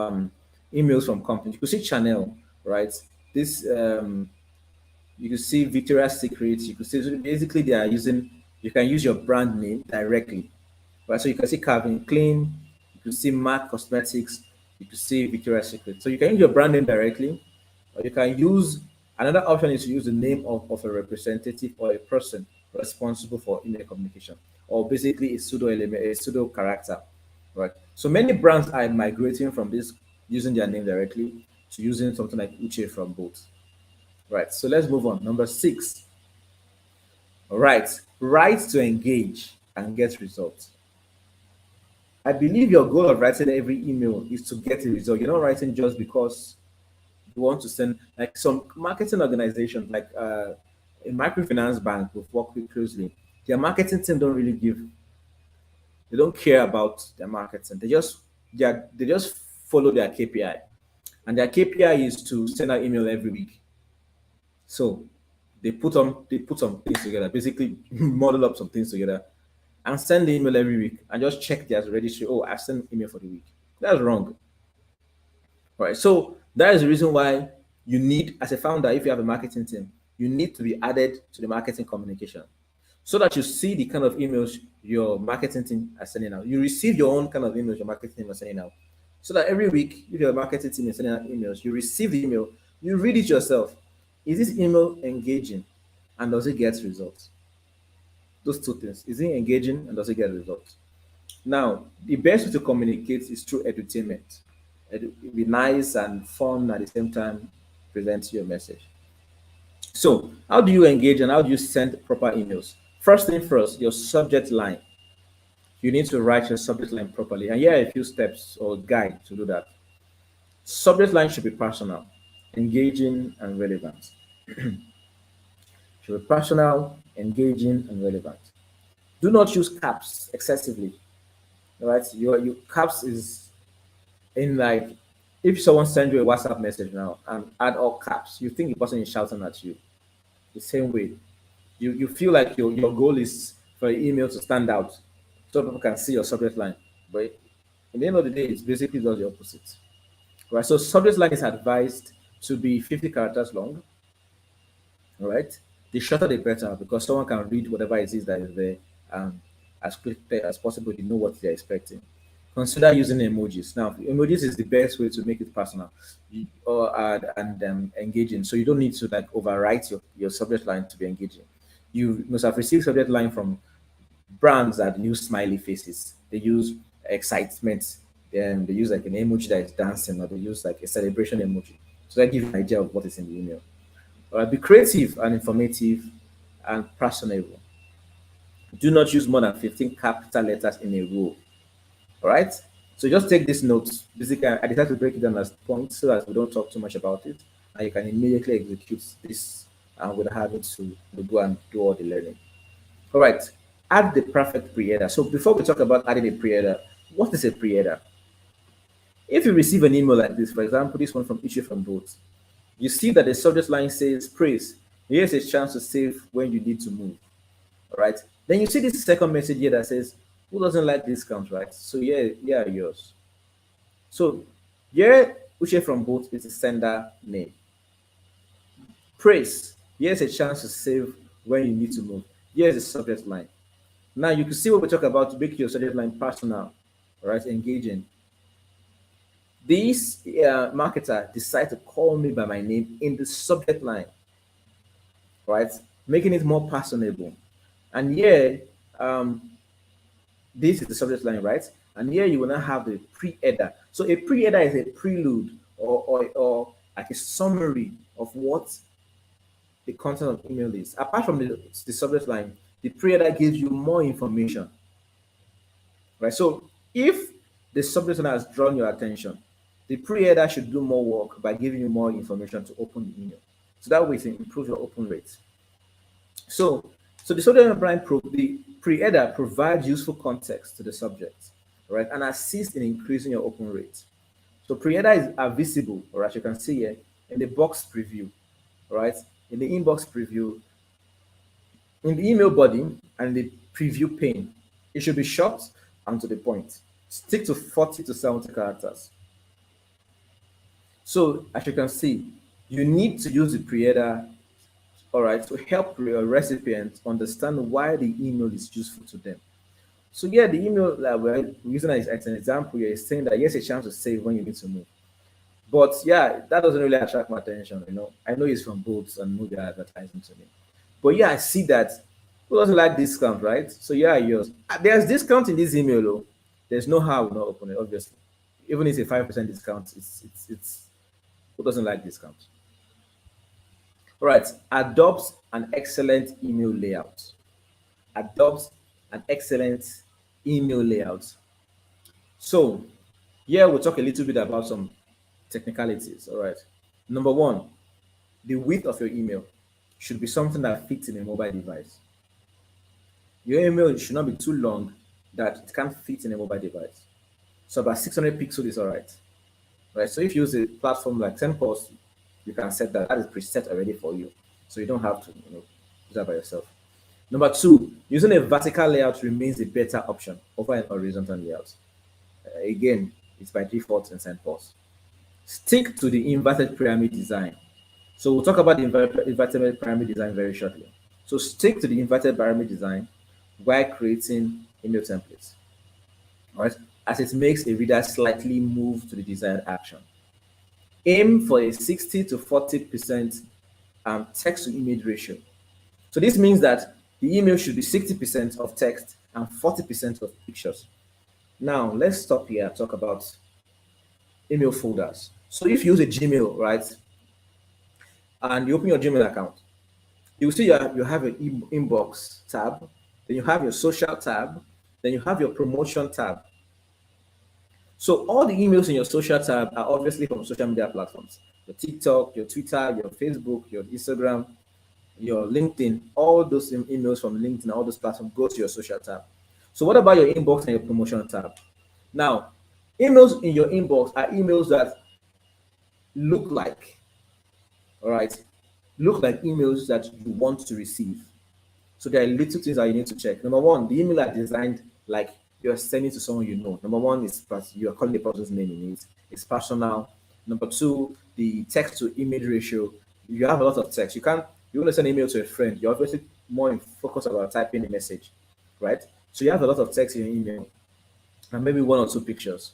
emails from companies. You could see Chanel, right? This you can see Victoria's Secret. You can see, so basically they are using, you can use your brand name directly, right? So you can see Calvin Klein, you can see MAC Cosmetics, you can see Victoria's Secret. So you can use your brand name directly, or you can use, another option is to use the name of a representative or a person responsible for email communication, or basically a pseudo element, a pseudo character, right? So many brands are migrating from this using their name directly to using something like Uche from both. Right. So let's move on. Number 6. All right. Write to engage and get results. I believe your goal of writing every email is to get a result. You're not writing just because you want to send, like some marketing organizations, like a microfinance bank we've worked with closely. Their marketing team don't really give, they don't care about their marketing. They just follow their KPI. And their KPI is to send out email every week. So they put some things together, basically model up some things together, and send the email every week and just check their registry. Oh, I sent email for the week. That's wrong. Right. So that is the reason why you need, as a founder, if you have a marketing team, you need to be added to the marketing communication so that you see the kind of emails your marketing team are sending out. You receive your own kind of emails your marketing team are sending out. So that every week, if your marketing team is sending out emails, you receive the email, you read it yourself. Is this email engaging and does it get results? Those two things. Is it engaging and does it get results? Now, the best way to communicate is through edutainment. It be nice and fun at the same time, present your message. So, how do you engage and how do you send proper emails? First thing first, your subject line. You need to write your subject line properly. And here are a few steps or guide to do that. Subject line should be personal, engaging, and relevant. Should be personal, engaging, and relevant. Do not use caps excessively. All right, your caps is in, like, if someone sends you a WhatsApp message now and add all caps, you think the person is shouting at you. The same way, you feel like your goal is for your email to stand out so people can see your subject line. But in the end of the day, it's basically does the opposite. Right. So subject line is advised to be 50 characters long. All right. The shorter the better because someone can read whatever it is that is there, as quickly as possible. You know what they're expecting. Consider using emojis. Now, emojis is the best way to make it personal and engaging. So you don't need to like overwrite your subject line to be engaging. You must have received subject line from brands that use smiley faces. They use excitement. Then they use like an emoji that is dancing, or they use like a celebration emoji. So that gives you an idea of what is in the email. All right, be creative and informative and personable. Do not use more than 15 capital letters in a row. All right. So just take these notes. Basically, I decided to break it down as points so that we don't talk too much about it, and you can immediately execute this without having to go and do all the learning. All right. Add the perfect pre-header. So before we talk about adding a pre-header, what is a pre-header? If you receive an email like this, for example, this one from Issue from Both, you see that the subject line says praise. Here's a chance to save when you need to move. All right. Then you see this second message here that says, who doesn't like discounts, right? So yeah, yours. So here, Uche from Both is the sender name. Praise. Here's a chance to save when you need to move. Here's the subject line. Now you can see what we talk about to make your subject line personal, all right, engaging. This marketer decide to call me by my name in the subject line, right, making it more personable. And here, um, this is the subject line, right? And here you will now have the pre-header. So a pre-header is a prelude or like a summary of what the content of email is. Apart from the subject line, the pre-header gives you more information, right? So if the subject line has drawn your attention, the pre-header should do more work by giving you more information to open the email. So that way it improves your open rate. So, so the subject line the pre-header provides useful context to the subject, right, and assists in increasing your open rate. So pre-header are visible, or as you can see here, in the box preview, right, in the inbox preview, in the email body, and the preview pane. It should be short and to the point. Stick to 40 to 70 characters. So as you can see, you need to use the pre-header, all right, to help your recipients understand why the email is useful to them. So yeah, the email that we're using as an example here is saying that yes, a chance to save when you need to move. But yeah, that doesn't really attract my attention, you know. I know it's from Boots and movie advertising to me. But yeah, I see that who doesn't like discount, right? So yeah, yours. There's discount in this email, though. There's no how I will not open it, obviously. Even if it's a 5% discount, it's who doesn't like discount? All right, adopts an excellent email layout. Adopts an excellent email layout. So here we'll talk a little bit about some technicalities. All right. Number one, the width of your email should be something that fits in a mobile device. Your email should not be too long that it can't fit in a mobile device. So about 600 pixels is all right. Right. So if you use a platform like 10 posts, you can set that. That is preset already for you. So you don't have to, you know, do that by yourself. Number two, using a vertical layout remains a better option over an horizontal layout. Again, it's by default in SendPulse. Stick to the inverted pyramid design. So we'll talk about the inverted pyramid design very shortly. So stick to the inverted pyramid design while creating email templates, right? As it makes a reader slightly move to the desired action. Aim for a 60 to 40% text to image ratio. So this means that the email should be 60% of text and 40% of pictures. Now let's stop here and talk about email folders. So if you use a Gmail, right, and you open your Gmail account, you will see you have an inbox tab, then you have your social tab, then you have your promotion tab. So all the emails in your social tab are obviously from social media platforms. Your TikTok, your Twitter, your Facebook, your Instagram, your LinkedIn, all those emails from LinkedIn, all those platforms go to your social tab. So what about your inbox and your promotion tab? Now, emails in your inbox are emails that look like, all right, look like emails that you want to receive. So there are little things that you need to check. Number one, the email are designed like you're sending to someone you know. Number one is you're calling the person's name in it. It's personal. Number two, the text to image ratio. You have a lot of text. You want to send an email to a friend. You're obviously more focused about typing a message, right? So you have a lot of text in your email and maybe one or two pictures.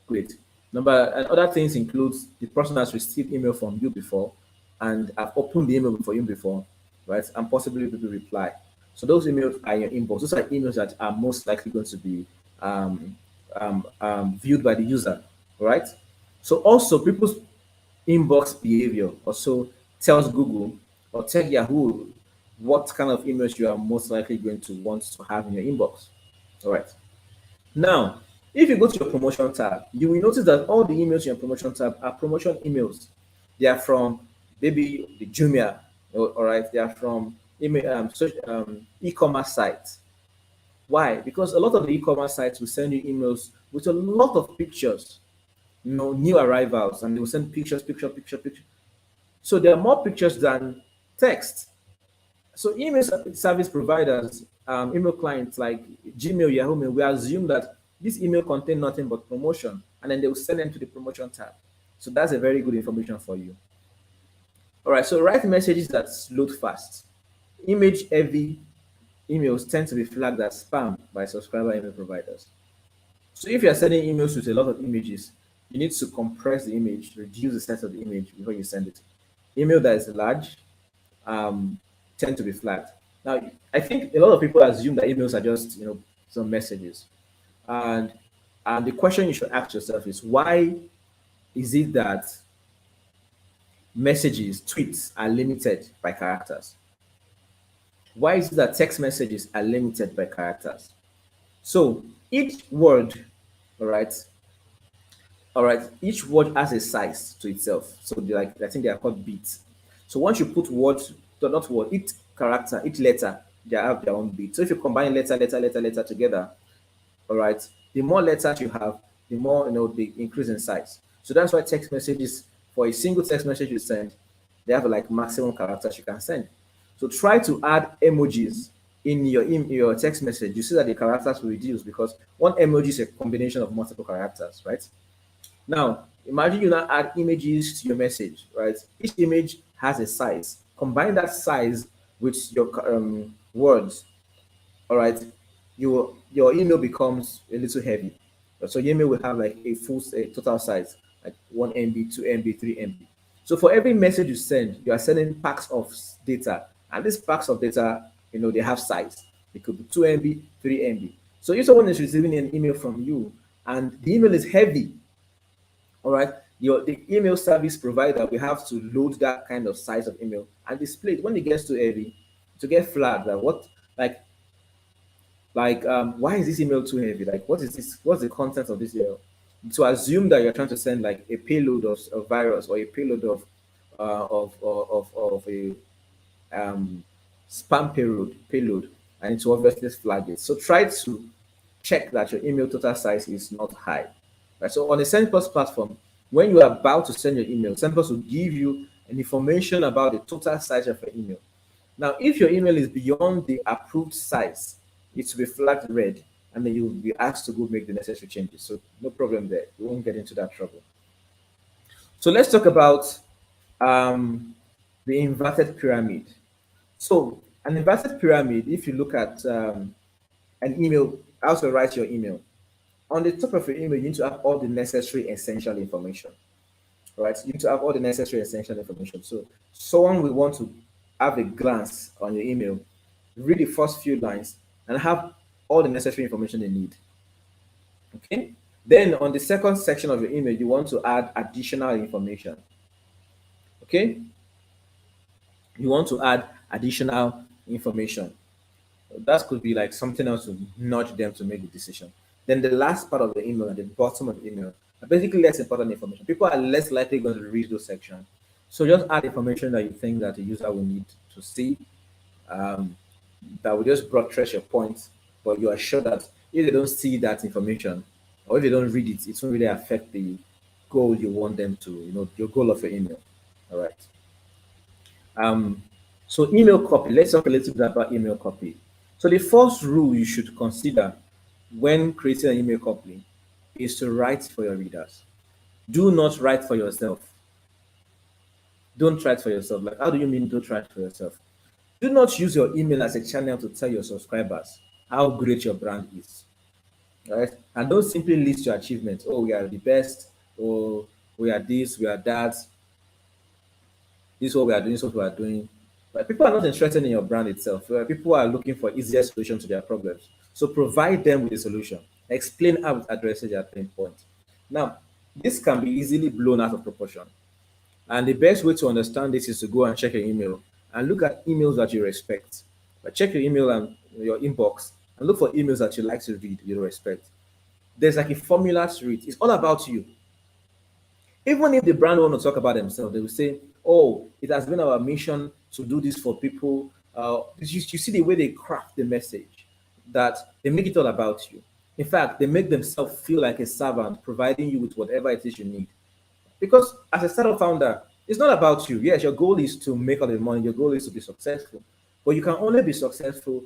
Great. And other things includes the person has received email from you before and have opened the email for you before, right? And possibly people reply. So those emails are your inbox. Those are emails that are most likely going to be viewed by the user, right? So also people's inbox behavior also tells Google or tell Yahoo what kind of emails you are most likely going to want to have in your inbox. All right. Now, if you go to your promotion tab, you will notice that all the emails in your promotion tab are promotion emails. They are from maybe the Jumia, all right. They are from e-commerce sites. Why? Because a lot of the e-commerce sites will send you emails with a lot of pictures, new arrivals, and they will send pictures, picture, picture, picture. So there are more pictures than text. So email service providers, email clients like Gmail, Yahoo Mail, we assume that this email contain nothing but promotion, and then they will send them to the promotion tab. So that's a very good information for you. All right. So write messages that load fast. Image heavy emails tend to be flagged as spam by subscriber email providers. So if you are sending emails with a lot of images, you need to compress the image, reduce the size of the image before you send it. Email that is large um, tend to be flagged. Now, I think a lot of people assume that emails are just some messages, and the question you should ask yourself is why is it that messages, tweets are limited by characters? Why is it that text messages are limited by characters? So each word, all right, each word has a size to itself. So like I think they are called bits. So once you put words, not word, each character, each letter, they have their own bit. So if you combine letter together, all right, the more letters you have, the more they increase in size. So that's why text messages, for a single text message you send, they have like maximum characters you can send. So try to add emojis in your text message. You see that the characters will reduce because one emoji is a combination of multiple characters, right? Now, imagine you now add images to your message, right? Each image has a size. Combine that size with your words, all right? Your email becomes a little heavy. So your email will have like a total size, like 1 MB, 2 MB, 3 MB. So for every message you send, you are sending packs of data, and these packs of data, they have size. It could be 2 MB, 3 MB. So if someone is receiving an email from you and the email is heavy, all right, the email service provider will have to load that kind of size of email and display it when it gets too heavy to get flagged that what why is this email too heavy? Like, what is this? What's the content of this email? To assume that you're trying to send like a payload of virus or a payload of a um, spam payload, and to obviously flag it. So try to check that your email total size is not high. Right. So on a SendPlus platform, when you are about to send your email, SendPlus will give you an information about the total size of your email. Now, if your email is beyond the approved size, it will be flagged red, and then you will be asked to go make the necessary changes. So no problem there. You won't get into that trouble. So let's talk about um, the inverted pyramid. So an inverted pyramid, if you look at an email, how to write your email. On the top of your email, you need to have all the necessary essential information. Right? You need to have all the necessary essential information. So someone will want to have a glance on your email, read the first few lines, and have all the necessary information they need. Okay. Then on the second section of your email, you want to add additional information. Okay. You want to add additional information. That could be like something else to nudge them to make the decision. Then the last part of the email at the bottom of the email are basically less important information. People are less likely going to read those sections. So just add information that you think that the user will need to see, um, that will just buttress your point, but you are sure that if they don't see that information or if they don't read it, it won't really affect the goal you want them to, your goal of your email. All right. Um, so email copy. Let's talk a little bit about email copy. So the first rule you should consider when creating an email copy is to write for your readers. Do not write for yourself. Don't write for yourself. Like, how do you mean don't write for yourself? Do not use your email as a channel to tell your subscribers how great your brand is. All right. And don't simply list your achievements. Oh, we are the best. Oh, we are this, we are that. This is what we are doing, this is what we are doing. But people are not interested in your brand itself. People are looking for easier solutions to their problems. So provide them with a solution. Explain how it addresses their pain point. Now, this can be easily blown out of proportion. And the best way to understand this is to go and check your email and look at emails that you respect. But check your email and your inbox and look for emails that you like to read, you respect. There's like a formula to it. It's all about you. Even if the brand want to talk about themselves, they will say, "Oh, it has been our mission to do this for people." You see the way they craft the message, that they make it all about you. In fact, they make themselves feel like a servant, providing you with whatever it is you need. Because as a startup founder, it's not about you. Yes, your goal is to make all the money. Your goal is to be successful, but you can only be successful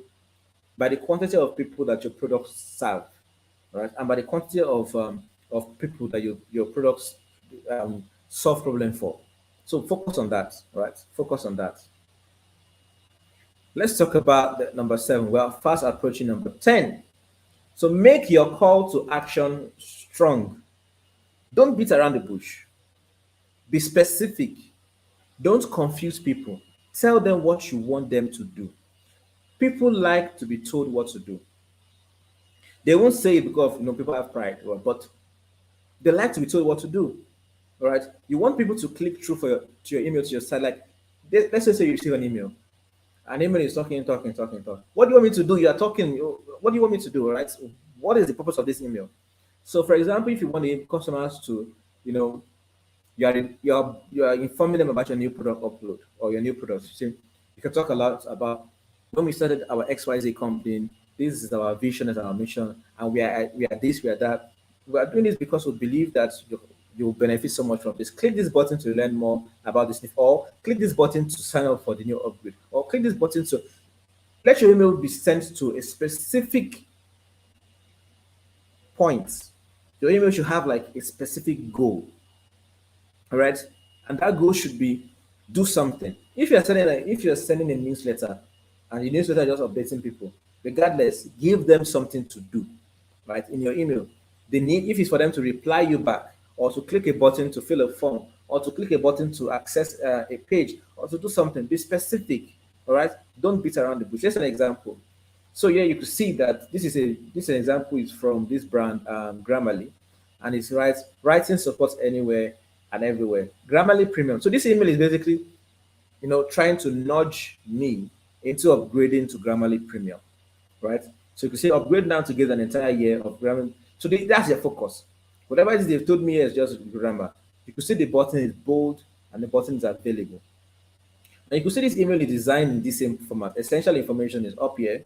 by the quantity of people that your products serve, right? And by the quantity of people that your products solve problem for. So focus on that, right? Focus on that. Let's talk about the number seven. We're fast approaching number 10. So make your call to action strong. Don't beat around the bush. Be specific. Don't confuse people. Tell them what you want them to do. People like to be told what to do. They won't say it because people have pride, right? But they like to be told what to do. All right. You want people to click through to your email to your site. Like, let's just say you receive an email. An email is talking, talking, talking, talking. What do you want me to do? You are talking. What do you want me to do? All right. So what is the purpose of this email? So, for example, if you want the customers to, you know, you are informing them about your new product upload or your new product. You see, you can talk a lot about when we started our XYZ company. This is our vision, is our mission, and we are this, we are that. We are doing this because we believe that you will benefit so much from this. Click this button to learn more about this, or click this button to sign up for the new upgrade, or click this button to let your email be sent to a specific point. Your email should have like a specific goal. All right, and that goal should be do something. If you're sending a newsletter, and the newsletter is just updating people, regardless, give them something to do, right? In your email, they need, if it's for them to reply you back, or to click a button to fill a form, or to click a button to access a page, or to do something. Be specific. All right, don't beat around the bush. Just an example. So yeah, you could see that this example is from this brand, Grammarly, and it's writing supports anywhere and everywhere. Grammarly Premium. So this email is basically, trying to nudge me into upgrading to Grammarly Premium, right? So you can say upgrade now to get an entire year of Grammarly. So that's your focus. Whatever it is they've told me here is just grammar. You can see the button is bold and the button is available. And you can see this email is designed in this same format. Essential information is up here,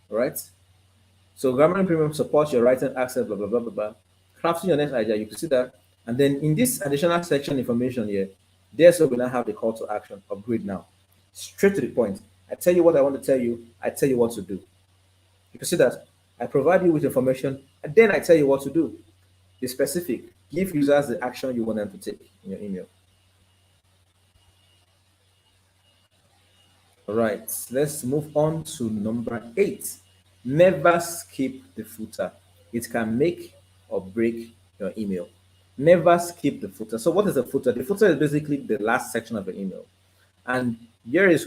right? So Grammarly Premium supports your writing access, blah, blah, blah, blah, blah. Crafting your next idea, you can see that. And then in this additional section information here, there's where we now have the call to action, upgrade now. Straight to the point. I tell you what I want to tell you, I tell you what to do. You can see that I provide you with information, and then I tell you what to do. Be specific. Give users the action you want them to take in your email. All right, let's move on to number 8. Never skip the footer. It can make or break your email. Never skip the footer. So, what is the footer? The footer is basically the last section of your email. And this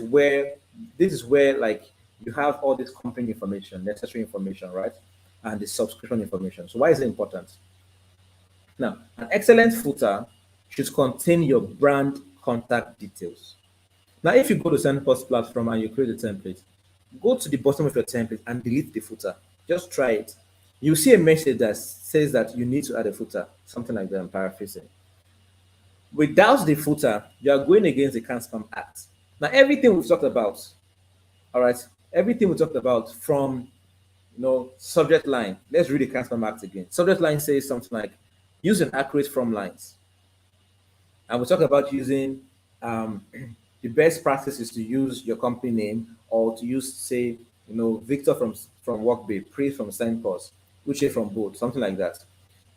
is where, like, you have all this company information, necessary information, right? And the subscription information. So, why is it important? Now, an excellent footer should contain your brand contact details. Now, if you go to SendPost platform and you create a template, go to the bottom of your template and delete the footer. Just try it. You see a message that says that you need to add a footer, something like that. I'm paraphrasing. Without the footer, you are going against the Can Spam Act. Now, everything we've talked about, all right, everything we talked about from subject line. Let's read the Can Spam Act again. Subject line says something like use an accurate from lines. And we talk about using the best practice is to use your company name, or to use, say, Victor from Workbay, Praise from Signpost, Uche from Board, something like that.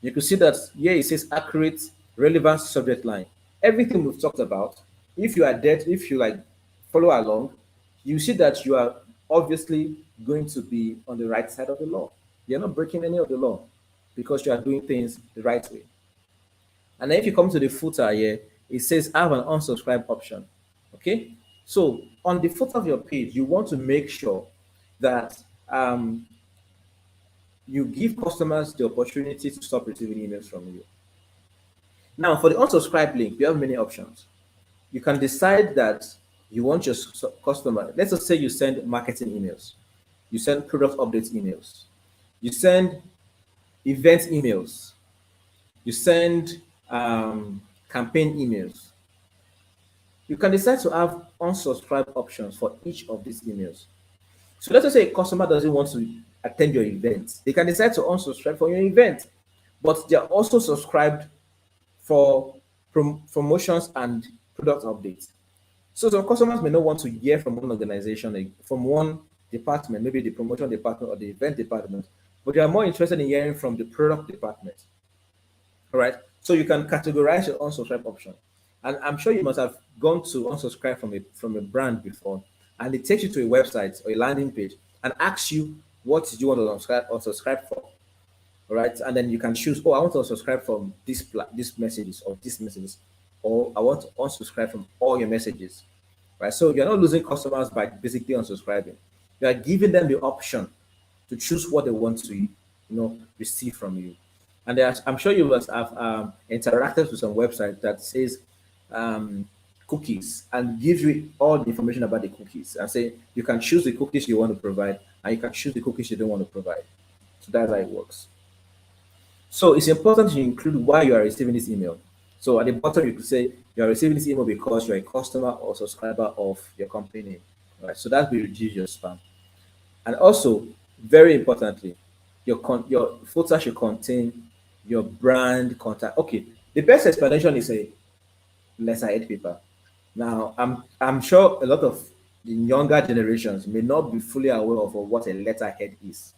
You can see that here it says accurate, relevant subject line. Everything we've talked about, if you are dead, if you like follow along, you see that you are obviously going to be on the right side of the law. You're not breaking any of the law because you are doing things the right way. And then if you come to the footer here, it says have an unsubscribe option. Okay, so on the footer of your page, you want to make sure that you give customers the opportunity to stop receiving emails from you. Now, for the unsubscribe link, you have many options. You can decide that You want your customer, let's just say you send marketing emails, you send product update emails, you send event emails, you send campaign emails. You can decide to have unsubscribe options for each of these emails. So let's just say a customer doesn't want to attend your event. They can decide to unsubscribe for your event, but they're also subscribed for promotions and product updates. So some customers may not want to hear from one organization, like from one department, maybe the promotion department or the event department, but they are more interested in hearing from the product department. All right. So you can categorize your unsubscribe option. And I'm sure you must have gone to unsubscribe from a brand before, and it takes you to a website or a landing page and asks you what do you want to unsubscribe for. All right. And then you can choose, oh, I want to unsubscribe from this messages or this messages, or I want to unsubscribe from all your messages. Right. So you're not losing customers by basically unsubscribing. You are giving them the option to choose what they want to, receive from you. And I'm sure you must have interacted with some website that says um, cookies and gives you all the information about the cookies and say you can choose the cookies you want to provide and you can choose the cookies you don't want to provide. So that's how it works. So it's important to include why you are receiving this email. So at the bottom, you could say you are receiving this email because you're a customer or subscriber of your company. Right. So that will reduce your spam. And also, very importantly, your footer should contain your brand contact. Okay, the best explanation is a letterhead paper. Now, I'm sure a lot of the younger generations may not be fully aware of what a letterhead is.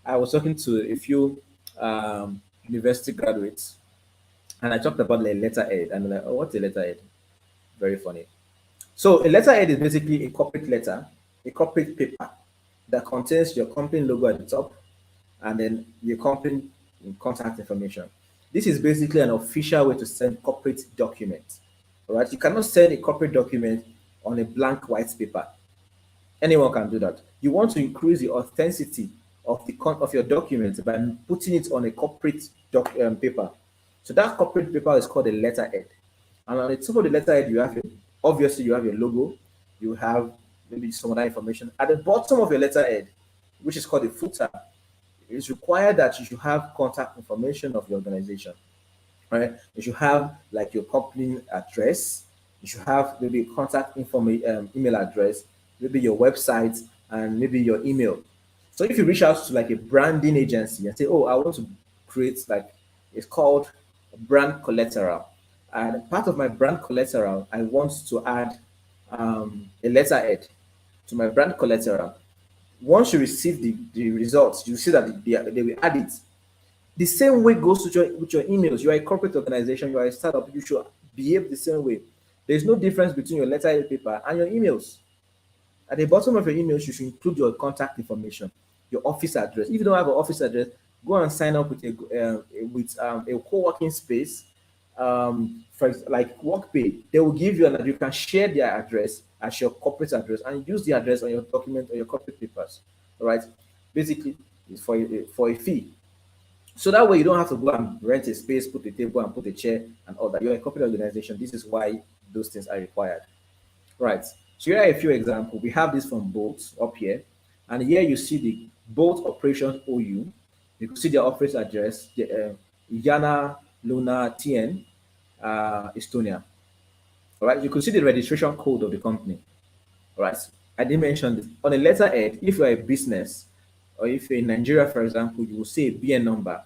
I was talking to a few university graduates, and I talked about the letterhead, and they're like, oh, what's a letterhead? Very funny. So a letterhead is basically a corporate letter, a corporate paper that contains your company logo at the top and then your company contact information. This is basically an official way to send corporate documents. All right, you cannot send a corporate document on a blank white paper. Anyone can do that. You want to increase the authenticity of of your document by putting it on a corporate paper. So that corporate paper is called a letterhead. And on the top of the letterhead, obviously you have your logo, you have maybe some other information. At the bottom of your letterhead, which is called a footer, it's required that you should have contact information of your organization. Right? You should have like your company address. You should have maybe contact information, email address, maybe your website, and maybe your email. So if you reach out to like a branding agency and say, "Oh, I want to create like it's called brand collateral," and part of my brand collateral, I want to add a letterhead to my brand collateral. Once you receive the results, you see that they will add it. The same way goes with your emails. You are a corporate organization, you are a startup, you should behave the same way. There's no difference between your letterhead paper and your emails. At the bottom of your emails, you should include your contact information, your office address. If you don't have an office address, go and sign up with a co-working space, like WorkPay. They will give you you can share their address as your corporate address and use the address on your document or your corporate papers. All right, basically, it's for a fee. So that way you don't have to go and rent a space, put a table and put a chair and all that. You're a corporate organization. This is why those things are required. Right. So here are a few examples. We have this from Bolt up here. And here you see the Bolt Operations OU. You can see their office address, the Yana Luna TN, Estonia. All right. You can see the registration code of the company. All right. I didn't mention this. On the letterhead, if you're a business or if you're in Nigeria, for example, you will see a BN number.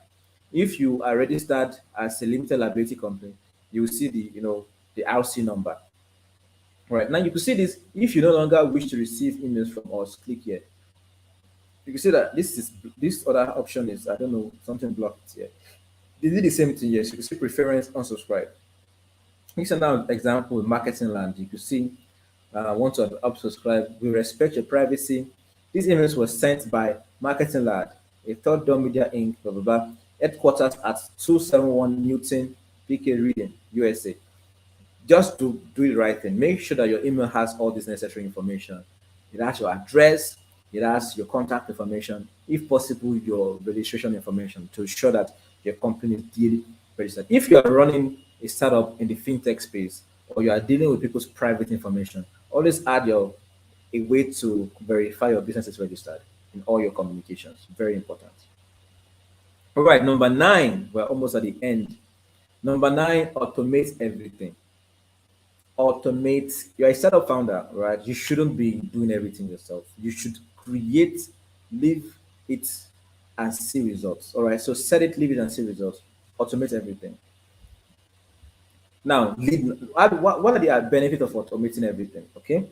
If you are registered as a limited liability company, you will see the RC number. All right. Now you can see this. If you no longer wish to receive emails from us, click here. You can see that this other option is, I don't know, something blocked here. They did the same thing. Yes, you can see preference unsubscribe. Here's another example with marketing land. You can see want to unsubscribe. We respect your privacy. This email was sent by Marketing Lad, a third door media inc. Blah, blah, blah, headquarters at 271 Newton, PK Reading, USA. Just to do the right thing. Make sure that your email has all this necessary information. It has your address, it has your contact information, if possible, your registration information to ensure that your company is duly registered. If you are running a startup in the fintech space or you are dealing with people's private information, Always add your a way to verify your business is registered in all your communications. Very important. All right, number nine. We're almost at the end. Number nine, automate everything. Automate. You're a startup founder, right? You shouldn't be doing everything yourself. You should create, leave it, and see results. All right. So set it, leave it, and see results. Automate everything. Now, what are the benefits of automating everything? Okay.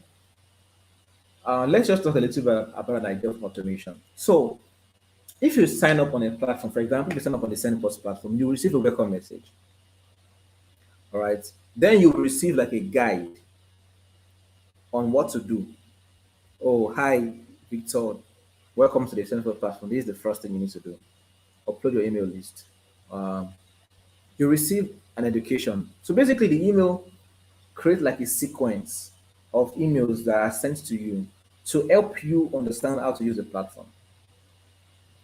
Let's just talk a little bit about an idea of automation. So, if you sign up on a platform, for example, if you sign up on the SendPost platform, you will receive a welcome message. All right. Then you will receive like a guide on what to do. Oh, hi, Victor. Welcome to the Central platform. This is the first thing you need to do. Upload your email list. Um, you receive an education. So basically, the email creates like a sequence of emails that are sent to you to help you understand how to use the platform.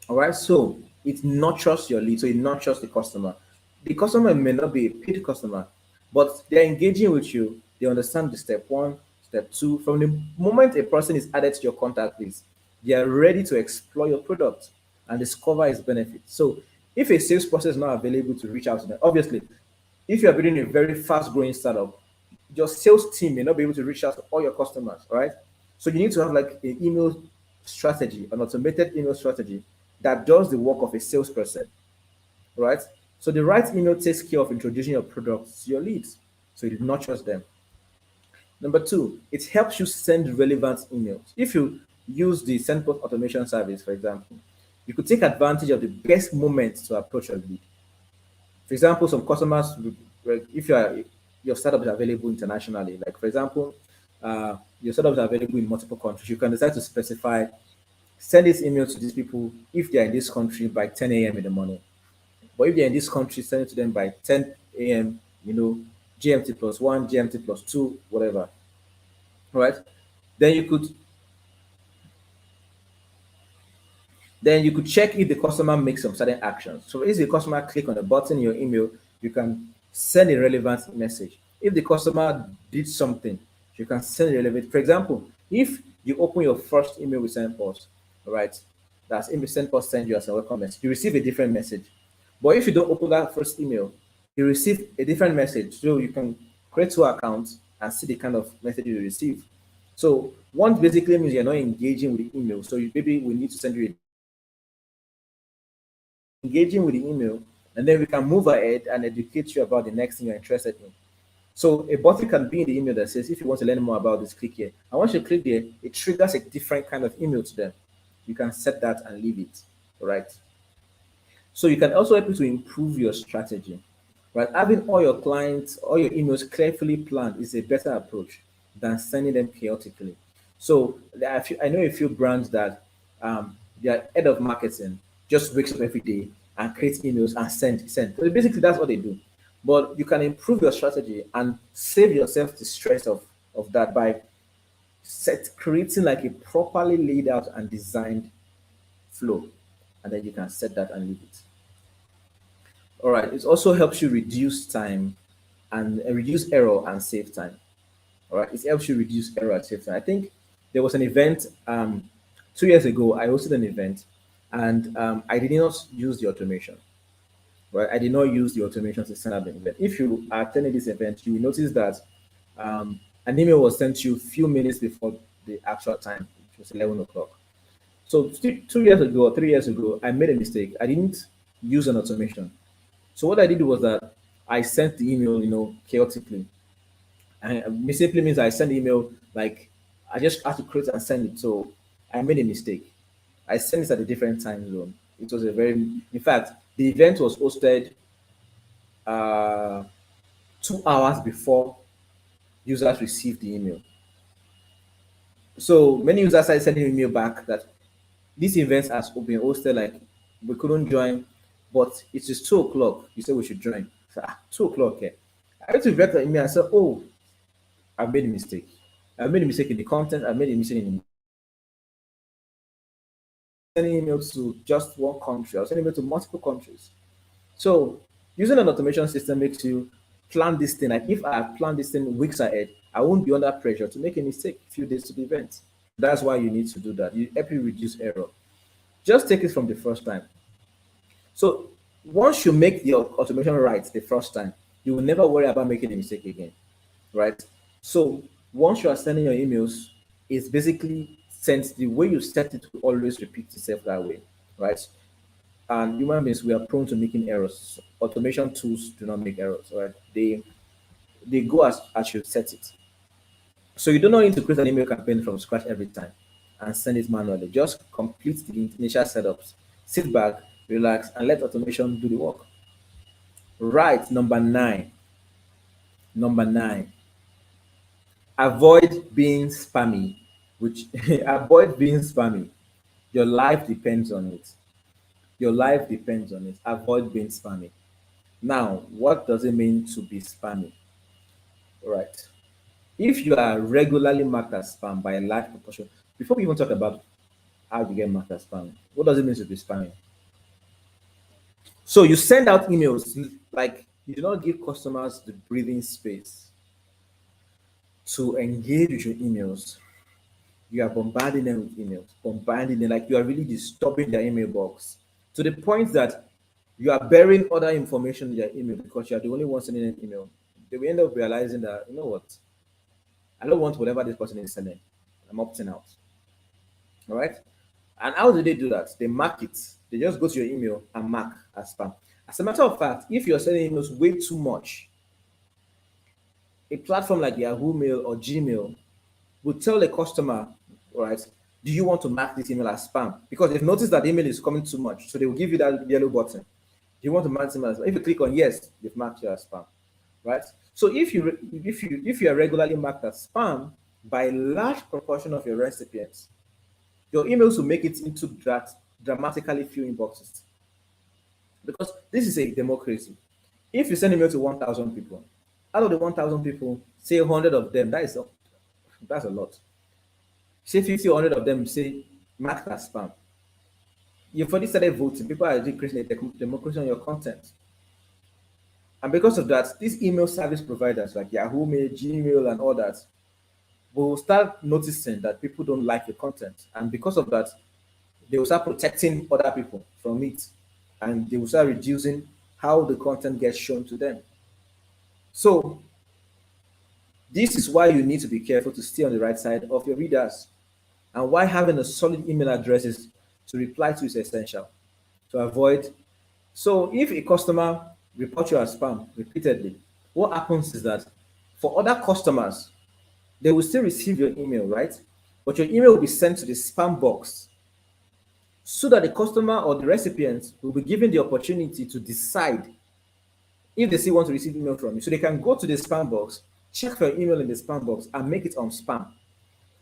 All right. So it nurtures your lead. So it nurtures the customer. The customer may not be a paid customer, but they're engaging with you. They understand the step one, step two. From the moment a person is added to your contact list, they are ready to explore your product and discover its benefits. So if a sales process is not available to reach out to them, obviously, if you are building a very fast growing startup, your sales team may not be able to reach out to all your customers, all right? So you need to have like an email strategy, an automated email strategy that does the work of a salesperson, right? So the right email takes care of introducing your products to your leads. So it nurtures them. Number two, it helps you send relevant emails. If you use the SendPost automation service, for example, you could take advantage of the best moment to approach your lead. For example, some customers, if your startup is available internationally, like for example, your startup is available in multiple countries, you can decide to specify, send this email to these people if they're in this country by 10 a.m. in the morning. But if they're in this country, send it to them by 10 a.m., GMT plus one, GMT plus two, whatever. Right? Then you could then you could check if the customer makes some certain actions. So if the customer click on a button in your email, you can send a relevant message. If the customer did something, you can send a relevant. For example, if you open your first email with SendPost, right? That's email SendPost send you as a welcome message. You receive a different message. But if you don't open that first email, you receive a different message. So you can create two accounts and see the kind of message you receive. So one basically means you're not engaging with the email. So you maybe we need to send you a engaging with the email, and then we can move ahead and educate you about the next thing you're interested in. So a button can be in the email that says, if you want to learn more about this, click here. And once you click there, it triggers a different kind of email to them. You can set that and leave it. Right. So you can also help you to improve your strategy, right? Having all your clients, all your emails carefully planned is a better approach than sending them chaotically. So I know a few brands that their head of marketing just wakes up every day and creates emails and send. So basically, that's what they do. But you can improve your strategy and save yourself the stress of that by creating like a properly laid out and designed flow, and then you can set that and leave it. All right. It also helps you reduce time and reduce error and save time. All right. It helps you reduce error and save time. I think there was an event 2 years ago. I hosted an event, and I did not use the automation. Right. I did not use the automation to send out the event. If you are attending this event, you will notice that an email was sent to you a few minutes before the actual time, which was 11 o'clock. So 2 years ago or 3 years ago, I made a mistake. I didn't use an automation. So what I did was that I sent the email, chaotically. And it simply means I sent the email like I just had to create and send it. So I made a mistake. I sent it at a different time zone. It was in fact, the event was hosted uh, 2 hours before users received the email. So many users started sending email back that this event has been hosted, like we couldn't join, but it is 2 o'clock. You said we should join. So, 2 o'clock. Okay. I went to vet the email and said, oh, I made a mistake. I made a mistake in the content. I made a mistake in sending email to just one country. I was sending email to multiple countries. So using an automation system makes you plan this thing. Like if I have planned this thing weeks ahead, I won't be under pressure to make a mistake a few days to the event. That's why you need to do that. You help you reduce error. Just take it from the first time. So once you make your automation right the first time, you will never worry about making a mistake again, right? So once you are sending your emails, it's basically sent the way you set it will always repeat itself that way, right? And human beings, we are prone to making errors. Automation tools do not make errors, right? They go as you set it. So you do not need to create an email campaign from scratch every time and send it manually. Just complete the initial setups, sit back, relax, and let automation do the work. Right, number nine. Number nine, avoid being spammy. Which avoid being spammy. Your life depends on it. Your life depends on it. Avoid being spammy. Now, what does it mean to be spammy? Right. If you are regularly marked as spam by a large proportion, before we even talk about how you get marked as spam, what does it mean to be spamming? So you send out emails like you do not give customers the breathing space to engage with your emails. You are bombarding them with emails, bombarding them like you are really disturbing their email box to the point that you are burying other information in their email because you are the only one sending an email. They will end up realizing that, you know what, I don't want whatever this person is selling. I'm opting out. All right. And how do they do that? They mark it. They just go to your email and mark as spam. As a matter of fact, if you're sending emails way too much, a platform like Yahoo Mail or Gmail will tell the customer, right, do you want to mark this email as spam? Because they've noticed that the email is coming too much. So they will give you that yellow button. Do you want to mark this email as spam? If you click on yes, they've marked you as spam. Right? So if you are regularly marked as spam by a large proportion of your recipients, your emails will make it into that dramatically few inboxes. Because this is a democracy. If you send email to 1,000 people, out of the 1,000 people, say 100 of them, that's a lot. Say 50 or 100 of them say marked as spam. You've already started voting. People are already creating a democracy on your content. And because of that, these email service providers like Yahoo Mail, Gmail, and all that will start noticing that people don't like the content. And because of that, they will start protecting other people from it. And they will start reducing how the content gets shown to them. So this is why you need to be careful to stay on the right side of your readers. And why having a solid email addresses to reply to is essential to avoid. So if a customer reports you as spam repeatedly, what happens is that for other customers, they will still receive your email, right? But your email will be sent to the spam box so that the customer or the recipient will be given the opportunity to decide if they still want to receive email from you. So they can go to the spam box, check for your email in the spam box, and make it on spam.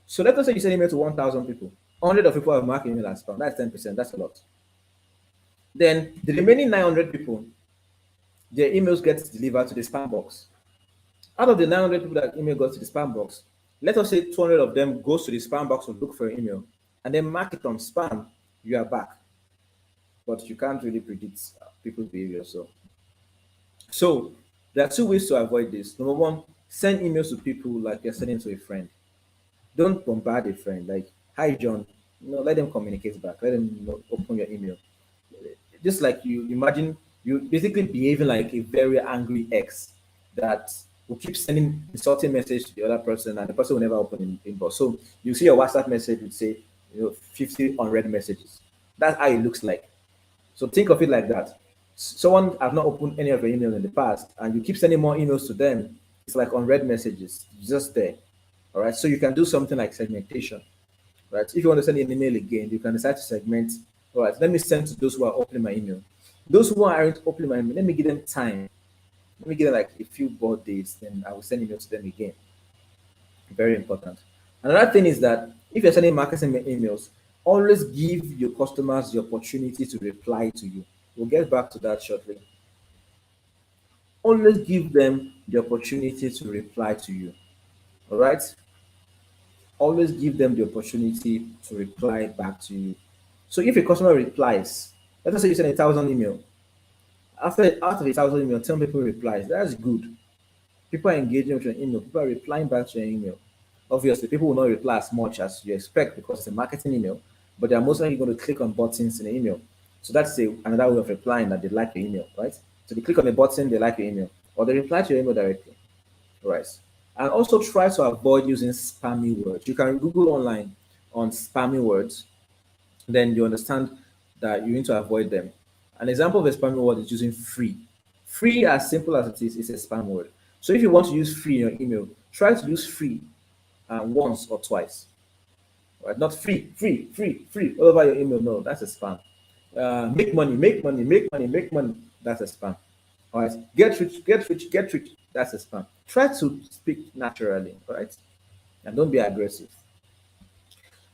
So let us say you send email to 1,000 people. 100 of people have marked email as spam. That's 10%. That's a lot. Then the remaining 900 people, their emails get delivered to the spam box. Out of the 900 people that email goes to the spam box, let us say 200 of them goes to the spam box to look for your email and then mark it on spam. You are back. But you can't really predict people's behavior. So there are two ways to avoid this. Number one, send emails to people like you're sending to a friend. Don't bombard a friend like, "Hi John." Let them communicate back. Let them open your email. Just like you imagine, you basically behaving like a very angry ex that will keep sending insulting message to the other person, and the person will never open in inbox. So you see your WhatsApp message would say, 50 unread messages. That's how it looks like. So think of it like that. Someone have not opened any of your email in the past, and you keep sending more emails to them. It's like unread messages, just there. All right. So you can do something like segmentation. Right. If you want to send an email again, you can decide to segment. All right. Let me send to those who are opening my email. Those who aren't opening my email, let me give them time. Let me give them like a few more days, then I will send email to them again. Very important. Another thing is that if you're sending marketing emails, always give your customers the opportunity to reply to you. We'll get back to that shortly. Always give them the opportunity to reply to you. All right. Always give them the opportunity to reply back to you. So if a customer replies, let us say you send 1,000 email. After out of 1,000 email, 10 people replies. That's good. People are engaging with your email. People are replying back to your email. Obviously, people will not reply as much as you expect because it's a marketing email, but they're most likely going to click on buttons in the email. So that's another way of replying that they like your email, right? So they click on the button, they like your email, or they reply to your email directly, right? And also try to avoid using spammy words. You can Google online on spammy words, then you understand that you need to avoid them. An example of a spam word is using free. Free, as simple as it is a spam word. So if you want to use free in your email, try to use free once or twice. Right? Not free, free, free, free all over your email. No, that's a spam. Make money, make money, make money, make money. That's a spam. All right. Get rich, get rich, get rich. That's a spam. Try to speak naturally. All right. And don't be aggressive.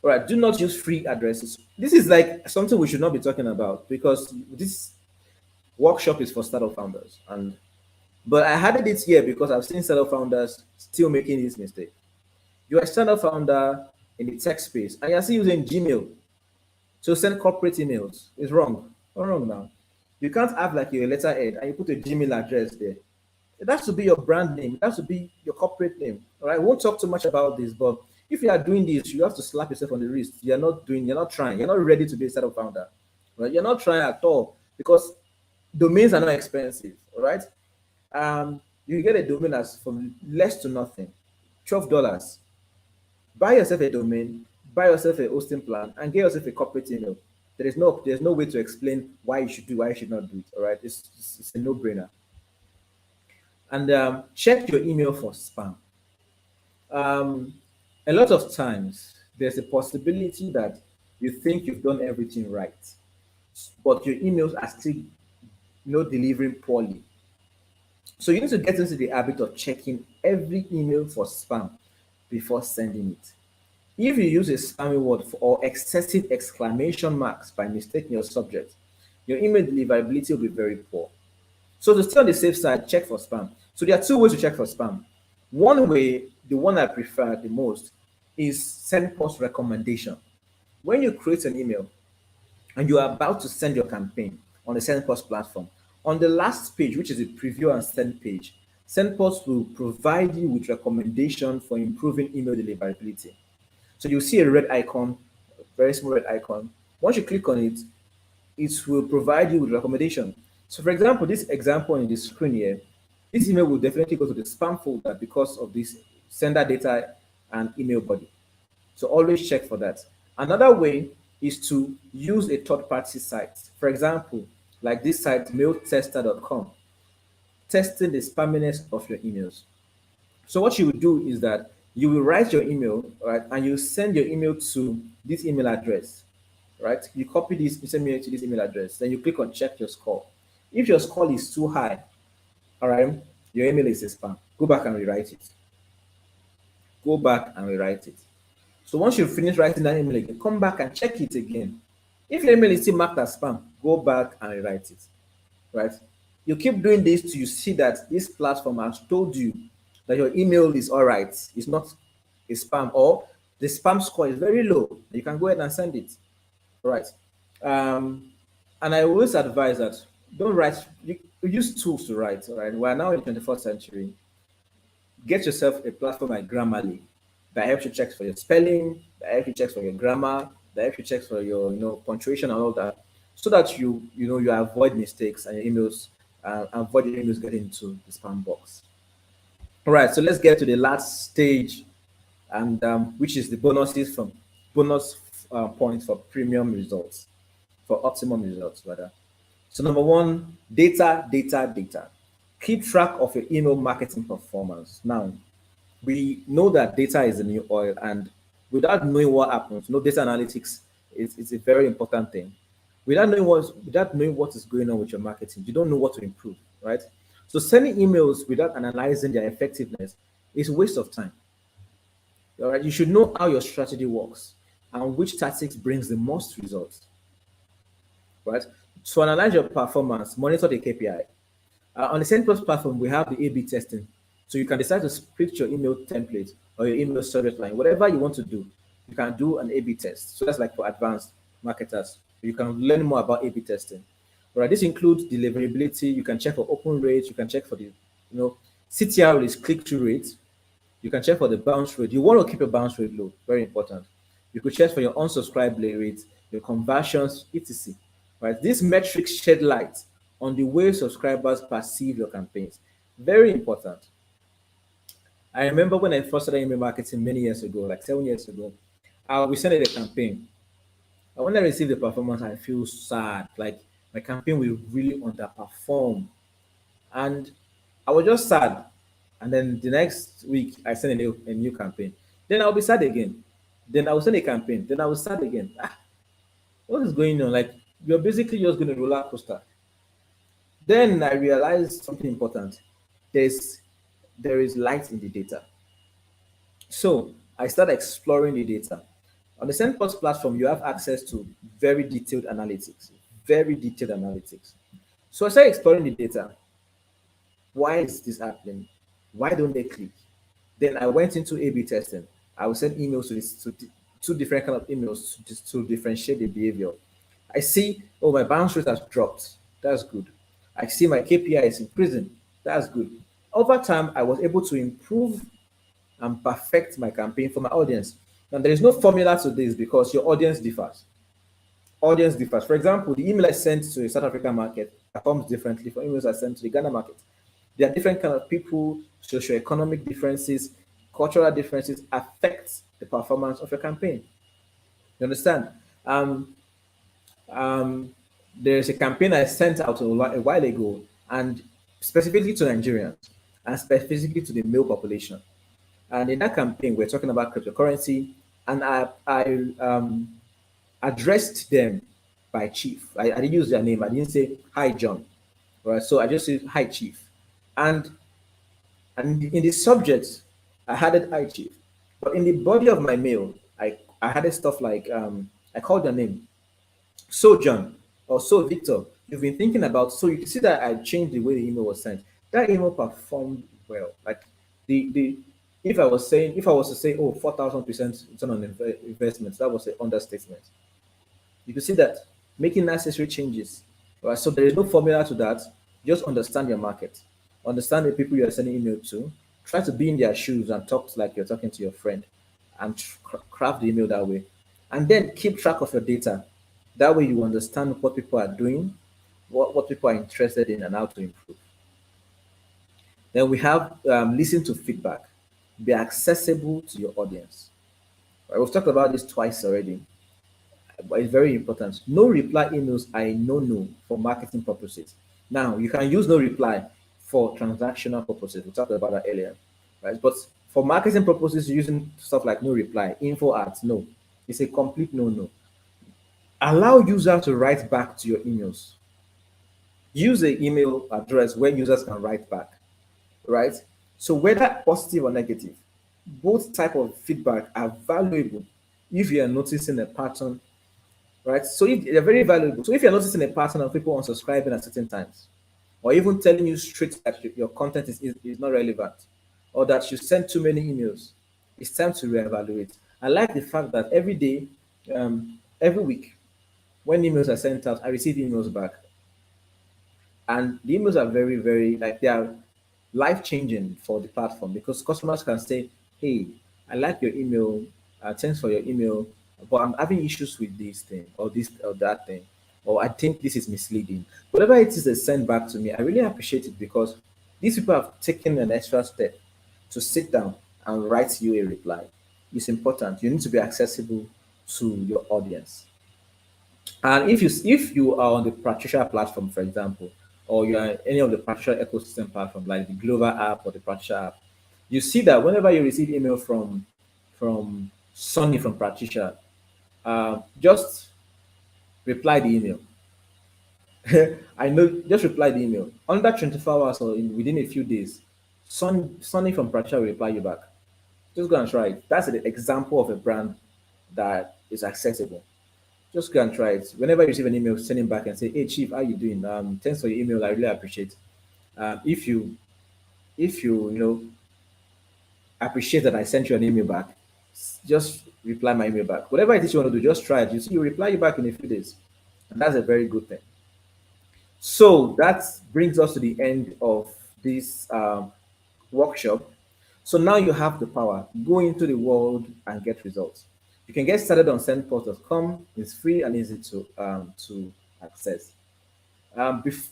All right, do not use free addresses. This is like something we should not be talking about because this workshop is for startup founders. And but I added it here because I've seen startup founders still making this mistake. You're a startup founder in the tech space and you're still using Gmail to send corporate emails. It's wrong. Wrong now. You can't have like your letterhead and you put a Gmail address there. It has to be your brand name. It has to be your corporate name. All right. I won't talk too much about this, but if you are doing this, you have to slap yourself on the wrist. You're not trying. You're not ready to be a startup founder. Right? You're not trying at all because domains are not expensive. All right. You get a domain that's from less to nothing, $12. Buy yourself a domain, buy yourself a hosting plan, and get yourself a corporate email. There's no way to explain why you should do, why you should not do it. All right. It's a no-brainer. And check your email for spam. Um, a lot of times, there's a possibility that you think you've done everything right, but your emails are still delivering poorly. So you need to get into the habit of checking every email for spam before sending it. If you use a spammy word or excessive exclamation marks by mistake in your subject, your email deliverability will be very poor. So to stay on the safe side, check for spam. So there are two ways to check for spam. One way, the one I prefer the most, is send post recommendation. When you create an email and you are about to send your campaign on the SendPost platform, on the last page, which is the preview and send page, SendPost will provide you with recommendation for improving email deliverability. So you'll see a red icon, a very small red icon. Once you click on it, it will provide you with recommendation. So for example, this example in the screen here, this email will definitely go to the spam folder because of this sender data and email body. So always check for that. Another way is to use a third-party site. For example, like this site, mailtester.com, testing the spamminess of your emails. So what you will do is that you will write your email, right, and you send your email to this email address, right? You copy this, you send it to this email address, then you click on check your score. If your score is too high, all right, your email is a spam. Go back and rewrite it. Go back and rewrite it. So once you finish writing that email again, come back and check it again. If your email is still marked as spam, go back and rewrite it, right? You keep doing this till you see that this platform has told you that your email is all right. It's not a spam, or the spam score is very low. You can go ahead and send it, right? Um, and I always advise that don't write. You use tools to write. All right, we're now in the 21st century. Get yourself a platform like Grammarly that helps you check for your spelling, that helps you check for your grammar, that helps you check for your punctuation and all that, so that you avoid mistakes and your emails avoid your emails getting into the spam box. All right, so let's get to the last stage, and which is the bonus points for premium results, for optimum results rather. So number one, data, data, data. Keep track of your email marketing performance. Now, we know that data is the new oil, and without knowing what happens, data analytics is a very important thing. Without knowing what is going on with your marketing, you don't know what to improve, right? So sending emails without analyzing their effectiveness is a waste of time. All right, you should know how your strategy works and which tactics brings the most results, right? To analyze your performance, monitor the KPI. On the SendPlus platform, we have the A/B testing. So you can decide to split your email template or your email subject line, whatever you want to do. You can do an A/B test. So that's like for advanced marketers. You can learn more about A/B testing. All right, this includes deliverability. You can check for open rates. You can check for the CTR is click-through rate. You can check for the bounce rate. You want to keep a bounce rate low, very important. You could check for your unsubscribe rate, your conversions, etc. Right? These metrics shed light on the way subscribers perceive your campaigns. Very important. I remember when I first started email marketing many years ago, like 7 years ago, we sent a campaign. And when I receive the performance, I feel sad. Like my campaign will really underperform. And I was just sad. And then the next week, I sent a new campaign. Then I'll be sad again. Then I will send a campaign. Then I will sad again. What is going on? Like you're basically just going to roller coaster. Then I realized something important. There's there is light in the data. So I started exploring the data. On the SendPlus platform, you have access to very detailed analytics, very detailed analytics. So I started exploring the data. Why is this happening? Why don't they click? Then I went into A/B testing. I would send emails to two different kind of emails to differentiate the behavior. I see, oh, my bounce rate has dropped. That's good. I see my KPI is increasing. That's good. Over time, I was able to improve and perfect my campaign for my audience. Now, there is no formula to this because your audience differs. Audience differs. For example, the email I sent to a South African market performs differently from emails I sent to the Ghana market. There are different kind of people, socioeconomic differences, cultural differences affect the performance of your campaign. You understand? Um, um, there's a campaign I sent out a while ago, and specifically to Nigerians, and specifically to the male population. And in that campaign, we're talking about cryptocurrency, and I addressed them by chief. I didn't use their name. I didn't say hi John. All right, so I just said hi chief, and in the subject I added hi chief, but in the body of my mail I added stuff like I called their name. So John or so Victor, you've been thinking about, so you can see that I changed the way the email was sent. That email performed well. Like the if I was to say, oh, 4,000% return on investment, that was an understatement. You can see that making necessary changes. Right? So there is no formula to that. Just understand your market, understand the people you are sending email to, try to be in their shoes and talk like you're talking to your friend, and craft the email that way. And then keep track of your data. That way you understand what people are doing, what people are interested in, and how to improve. Then we have listen to feedback, be accessible to your audience. Right? We've talked about this twice already, but it's very important. No reply emails are a no for marketing purposes. Now, you can use no reply for transactional purposes. We talked about that earlier, right? But for marketing purposes, using stuff like no reply, info ads, no. It's a complete no. Allow users to write back to your emails. Use an email address where users can write back, right? So whether positive or negative, both type of feedback are valuable if you are noticing a pattern, right? So if they're very valuable. So if you're noticing a pattern of people unsubscribing at certain times, or even telling you straight that your content is not relevant, or that you send too many emails, it's time to reevaluate. I like the fact that every day, every week, when emails are sent out, I receive emails back. And the emails are very, very, like, they are life changing for the platform because customers can say, hey, I like your email, thanks for your email, but I'm having issues with this thing or this or that thing, or I think this is misleading. Whatever it is they send back to me, I really appreciate it because these people have taken an extra step to sit down and write you a reply. It's important. You need to be accessible to your audience. And if you are on the practitioner platform, for example, or you are any of the practitioner ecosystem platform like the Glover app or the practitioner app, you see that whenever you receive email from Sonny from practitioner, just reply the email. I know, just reply the email. Under 24 hours or within a few days, Sonny from practitioner will reply you back. Just go and try it. That's an example of a brand that is accessible. Just go and try it. Whenever you receive an email, send him back and say, "Hey, Chief, how you doing? Thanks for your email. I really appreciate. If you appreciate that I sent you an email back, just reply my email back. Whatever it is you want to do, just try it. You see, you reply you back in a few days, and that's a very good thing. So that brings us to the end of this workshop. So now you have the power. Go into the world and get results. You can get started on sendpost.com. It's free and easy to access. Um, bef-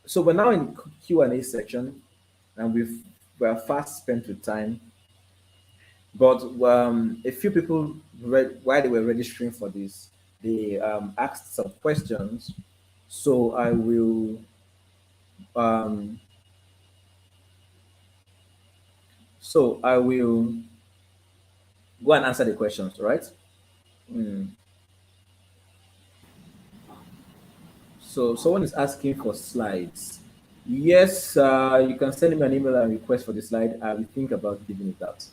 so we're now in Q&A section, and we're fast spent with time. But a few people, while they were registering for this, they asked some questions. So um, I will go and answer the questions, right? Mm. So someone is asking for slides. Yes, you can send me an email and request for the slide. I will think about giving it out.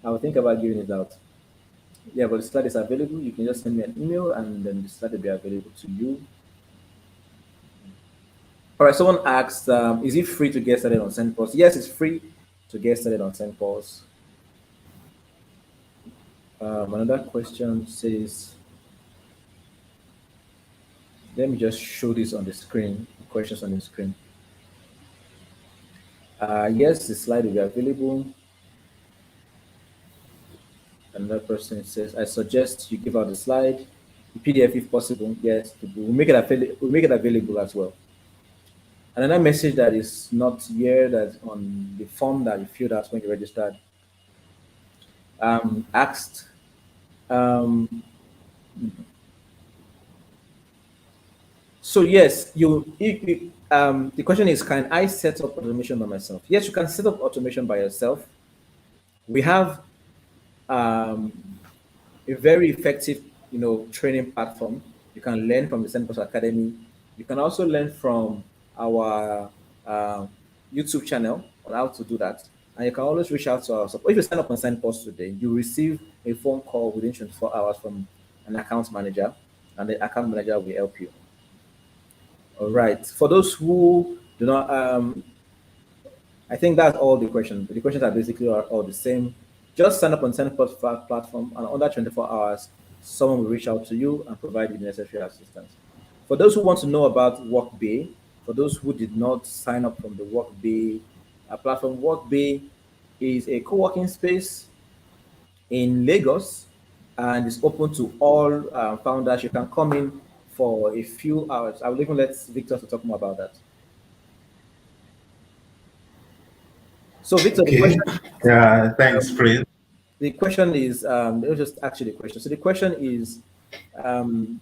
I will think about giving it out. Yeah, but the slide is available. You can just send me an email and then the slide will be available to you. All right, someone asked, is it free to get started on SendPulse? Yes, it's free to get started on SendPulse. Another question says, let me just show this on the screen, questions on the screen. Yes, the slide will be available. Another person says, I suggest you give out the slide, the PDF if possible. Yes, we'll make it available as well. Another message that is not here, that's on the form that you filled out when you registered, asked, um, so yes, the question is, can I set up automation by myself? Yes, you can set up automation by yourself. We have um, a very effective, training platform. You can learn from the Centerpost Academy. You can also learn from our uh, YouTube channel on how to do that. And you can always reach out to us. If you sign up on Signpost today, you receive a phone call within 24 hours from an account manager, and the account manager will help you. All right. For those who do not, I think that's all the questions. The questions are basically all the same. Just sign up on Sendport platform, and under 24 hours, someone will reach out to you and provide you the necessary assistance. For those who want to know about Workbay, for those who did not sign up from the Workbay platform, Workbay is a co-working space in Lagos, and it's open to all founders. You can come in for a few hours. I will even let Victor to talk more about that. So, Victor, Okay. Yeah, thanks, Prince. the question is, let me just ask you the question. So the question is um,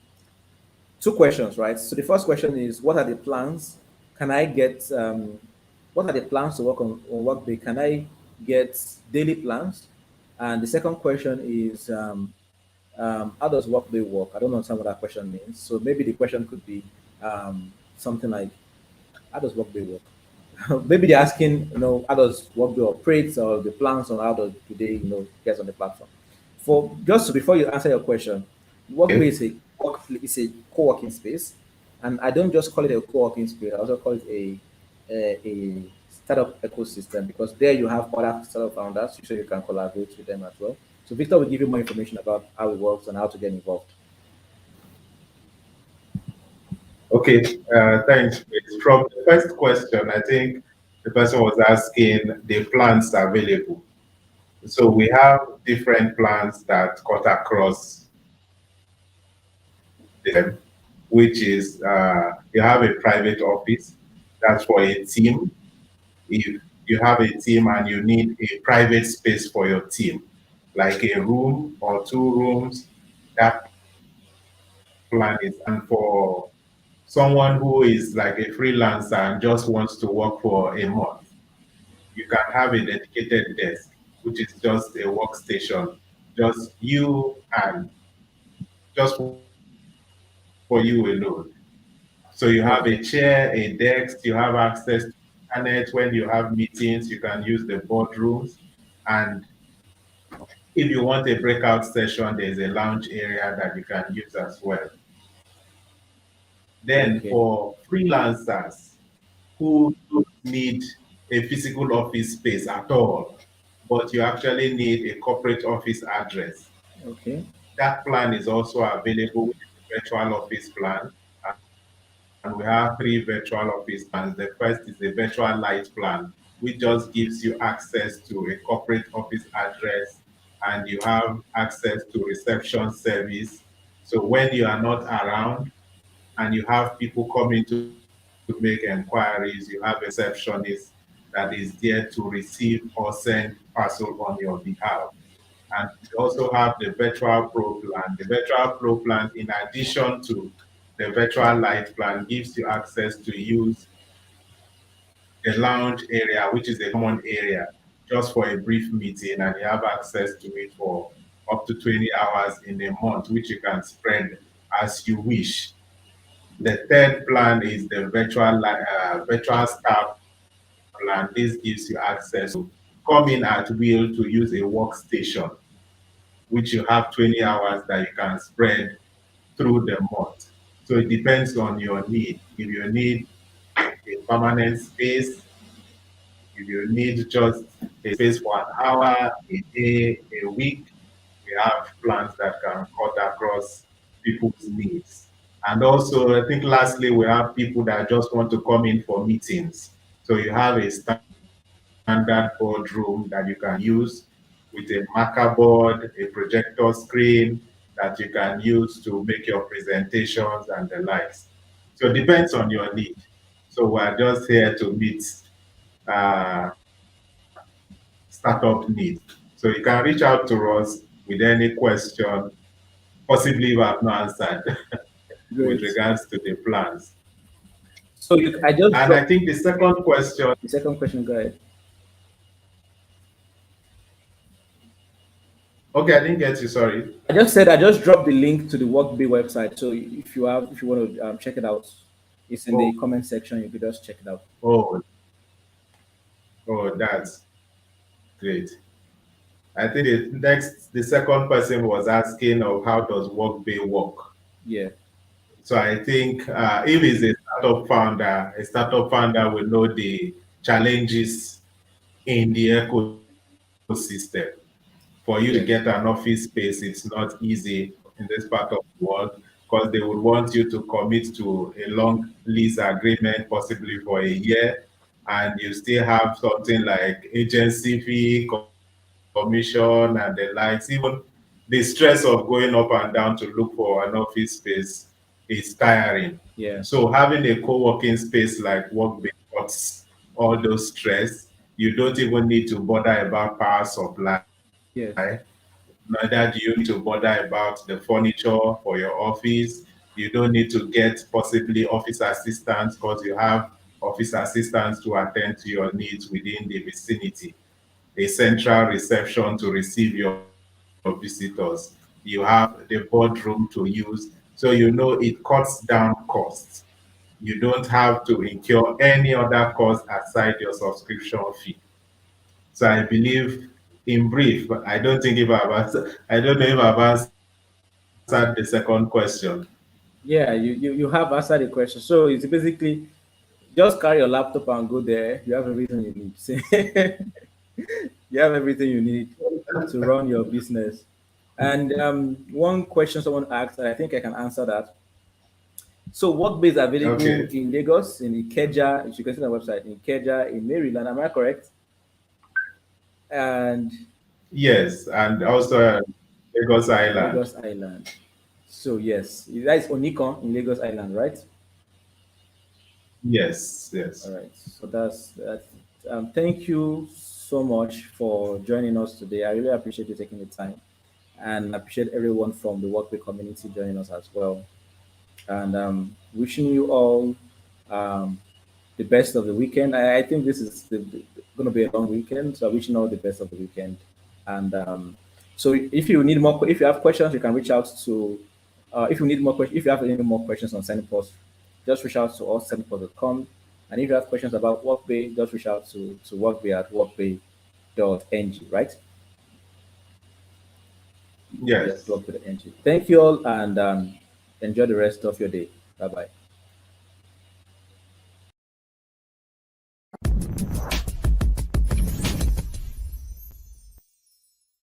two questions, right? So the first question is, what are the plans? Can I get, what are the plans to work on Workday? Can I get daily plans? And the second question is, how does Workday work? I don't understand what that question means. So maybe the question could be something like, how does Workday work? Maybe they're asking, how does Workday operate, or the plans on how do they, get on the platform. For just before you answer your question, Workday Okay. is a co-working space, and I don't just call it a co-working space. I also call it a startup ecosystem, because there you have other startup founders, so you can collaborate with them as well. So Victor will give you more information about how it works and how to get involved. Okay. Thanks, Prince. From the first question, I think the person was asking the plans available. So we have different plans that cut across them, which is you have a private office, that's for a team. If you have a team and you need a private space for your team, like a room or two rooms, that plan is. And for someone who is like a freelancer and just wants to work for a month, you can have a dedicated desk, which is just a workstation, just you and just for you alone. So you have Okay. a chair, a desk, you have access to internet. When you have meetings, you can use the boardrooms. And if you want a breakout session, there's a lounge area that you can use as well. Then Okay. for freelancers who don't need a physical office space at all, but you actually need a corporate office address, Okay. that plan is also available with the virtual office plan. And we have three virtual office plans. The first is the virtual light plan, which just gives you access to a corporate office address, and you have access to reception service. So when you are not around and you have people coming to make inquiries, you have a receptionist that is there to receive or send parcel on your behalf. And we also have the virtual pro plan. The virtual pro plan, in addition to the virtual light plan, gives you access to use the lounge area, which is a common area, just for a brief meeting, and you have access to it for up to 20 hours in a month, which you can spread as you wish. The third plan is the virtual star plan. This gives you access to come in at will to use a workstation, which you have 20 hours that you can spread through the month. So it depends on your need. If you need a permanent space, if you need just a space for an hour, a day, a week, we have plans that can cut across people's needs. And also, I think lastly, we have people that just want to come in for meetings. So you have a standard boardroom that you can use with a marker board, a projector screen that you can use to make your presentations and the likes. So it depends on your need. So we're just here to meet startup needs. So you can reach out to us with any question, possibly we have not answered with Great. regards to the plans. So I just And I dropped think the second question, the second question. Go ahead. okay, I didn't get you, sorry. I just said I just dropped the link to the Workbay website. So if you want to check it out, it's in Oh, the comment section. You could just check it out. oh, oh, that's great. I think the second person was asking of how does Workday work. Yeah. So I think if it's a startup founder will know the challenges in the ecosystem. For you to get an office Yes. space, it's not easy in this part of the world because they would want you to commit to a long lease agreement, possibly for a year, and you still have something like agency fee, commission, and the likes. Even the stress of going up and down to look for an office space is tiring. So Yeah. having a co-working space like Workday cuts all those stress. You don't even need to bother about power supply. Yes. Neither do you need to bother about the furniture for your office. You don't need to get possibly office assistants because you have office assistants to attend to your needs within the vicinity. A central reception to receive your visitors. You have the boardroom to use. So you know it cuts down costs. You don't have to incur any other cost aside your subscription fee. So I believe, in brief, I don't know if I've answered the second question. Yeah. You have answered the question. So it's basically just carry your laptop and go there. You have everything you need. You have everything you need to run your business. And one question someone asked, and I think I can answer that. So Workbase is available Okay. in Lagos, in Ikeja, as you can see on the website, in Ikeja, in Maryland, am I correct? And Yes, and also Lagos Island. Lagos Island. So yes, that is Onikon in Lagos Island, right? Yes, All yes. right. So that's that. Thank you so much for joining us today. I really appreciate you taking the time, and appreciate everyone from the Workday community joining us as well. And wishing you all um, the best of the weekend. I think this is going to be a long weekend, so I wish you all the best of the weekend. And so, if you need more, if you have questions, you can reach out to. If you need more questions, if you have any more questions on Sendpost, just reach out to us sendpost.com. And if you have questions about Workbay, just reach out to Workbay at workbay.ng. Right? Yes, Yes. Workbay.ng. Thank you all, and enjoy the rest of your day. Bye bye.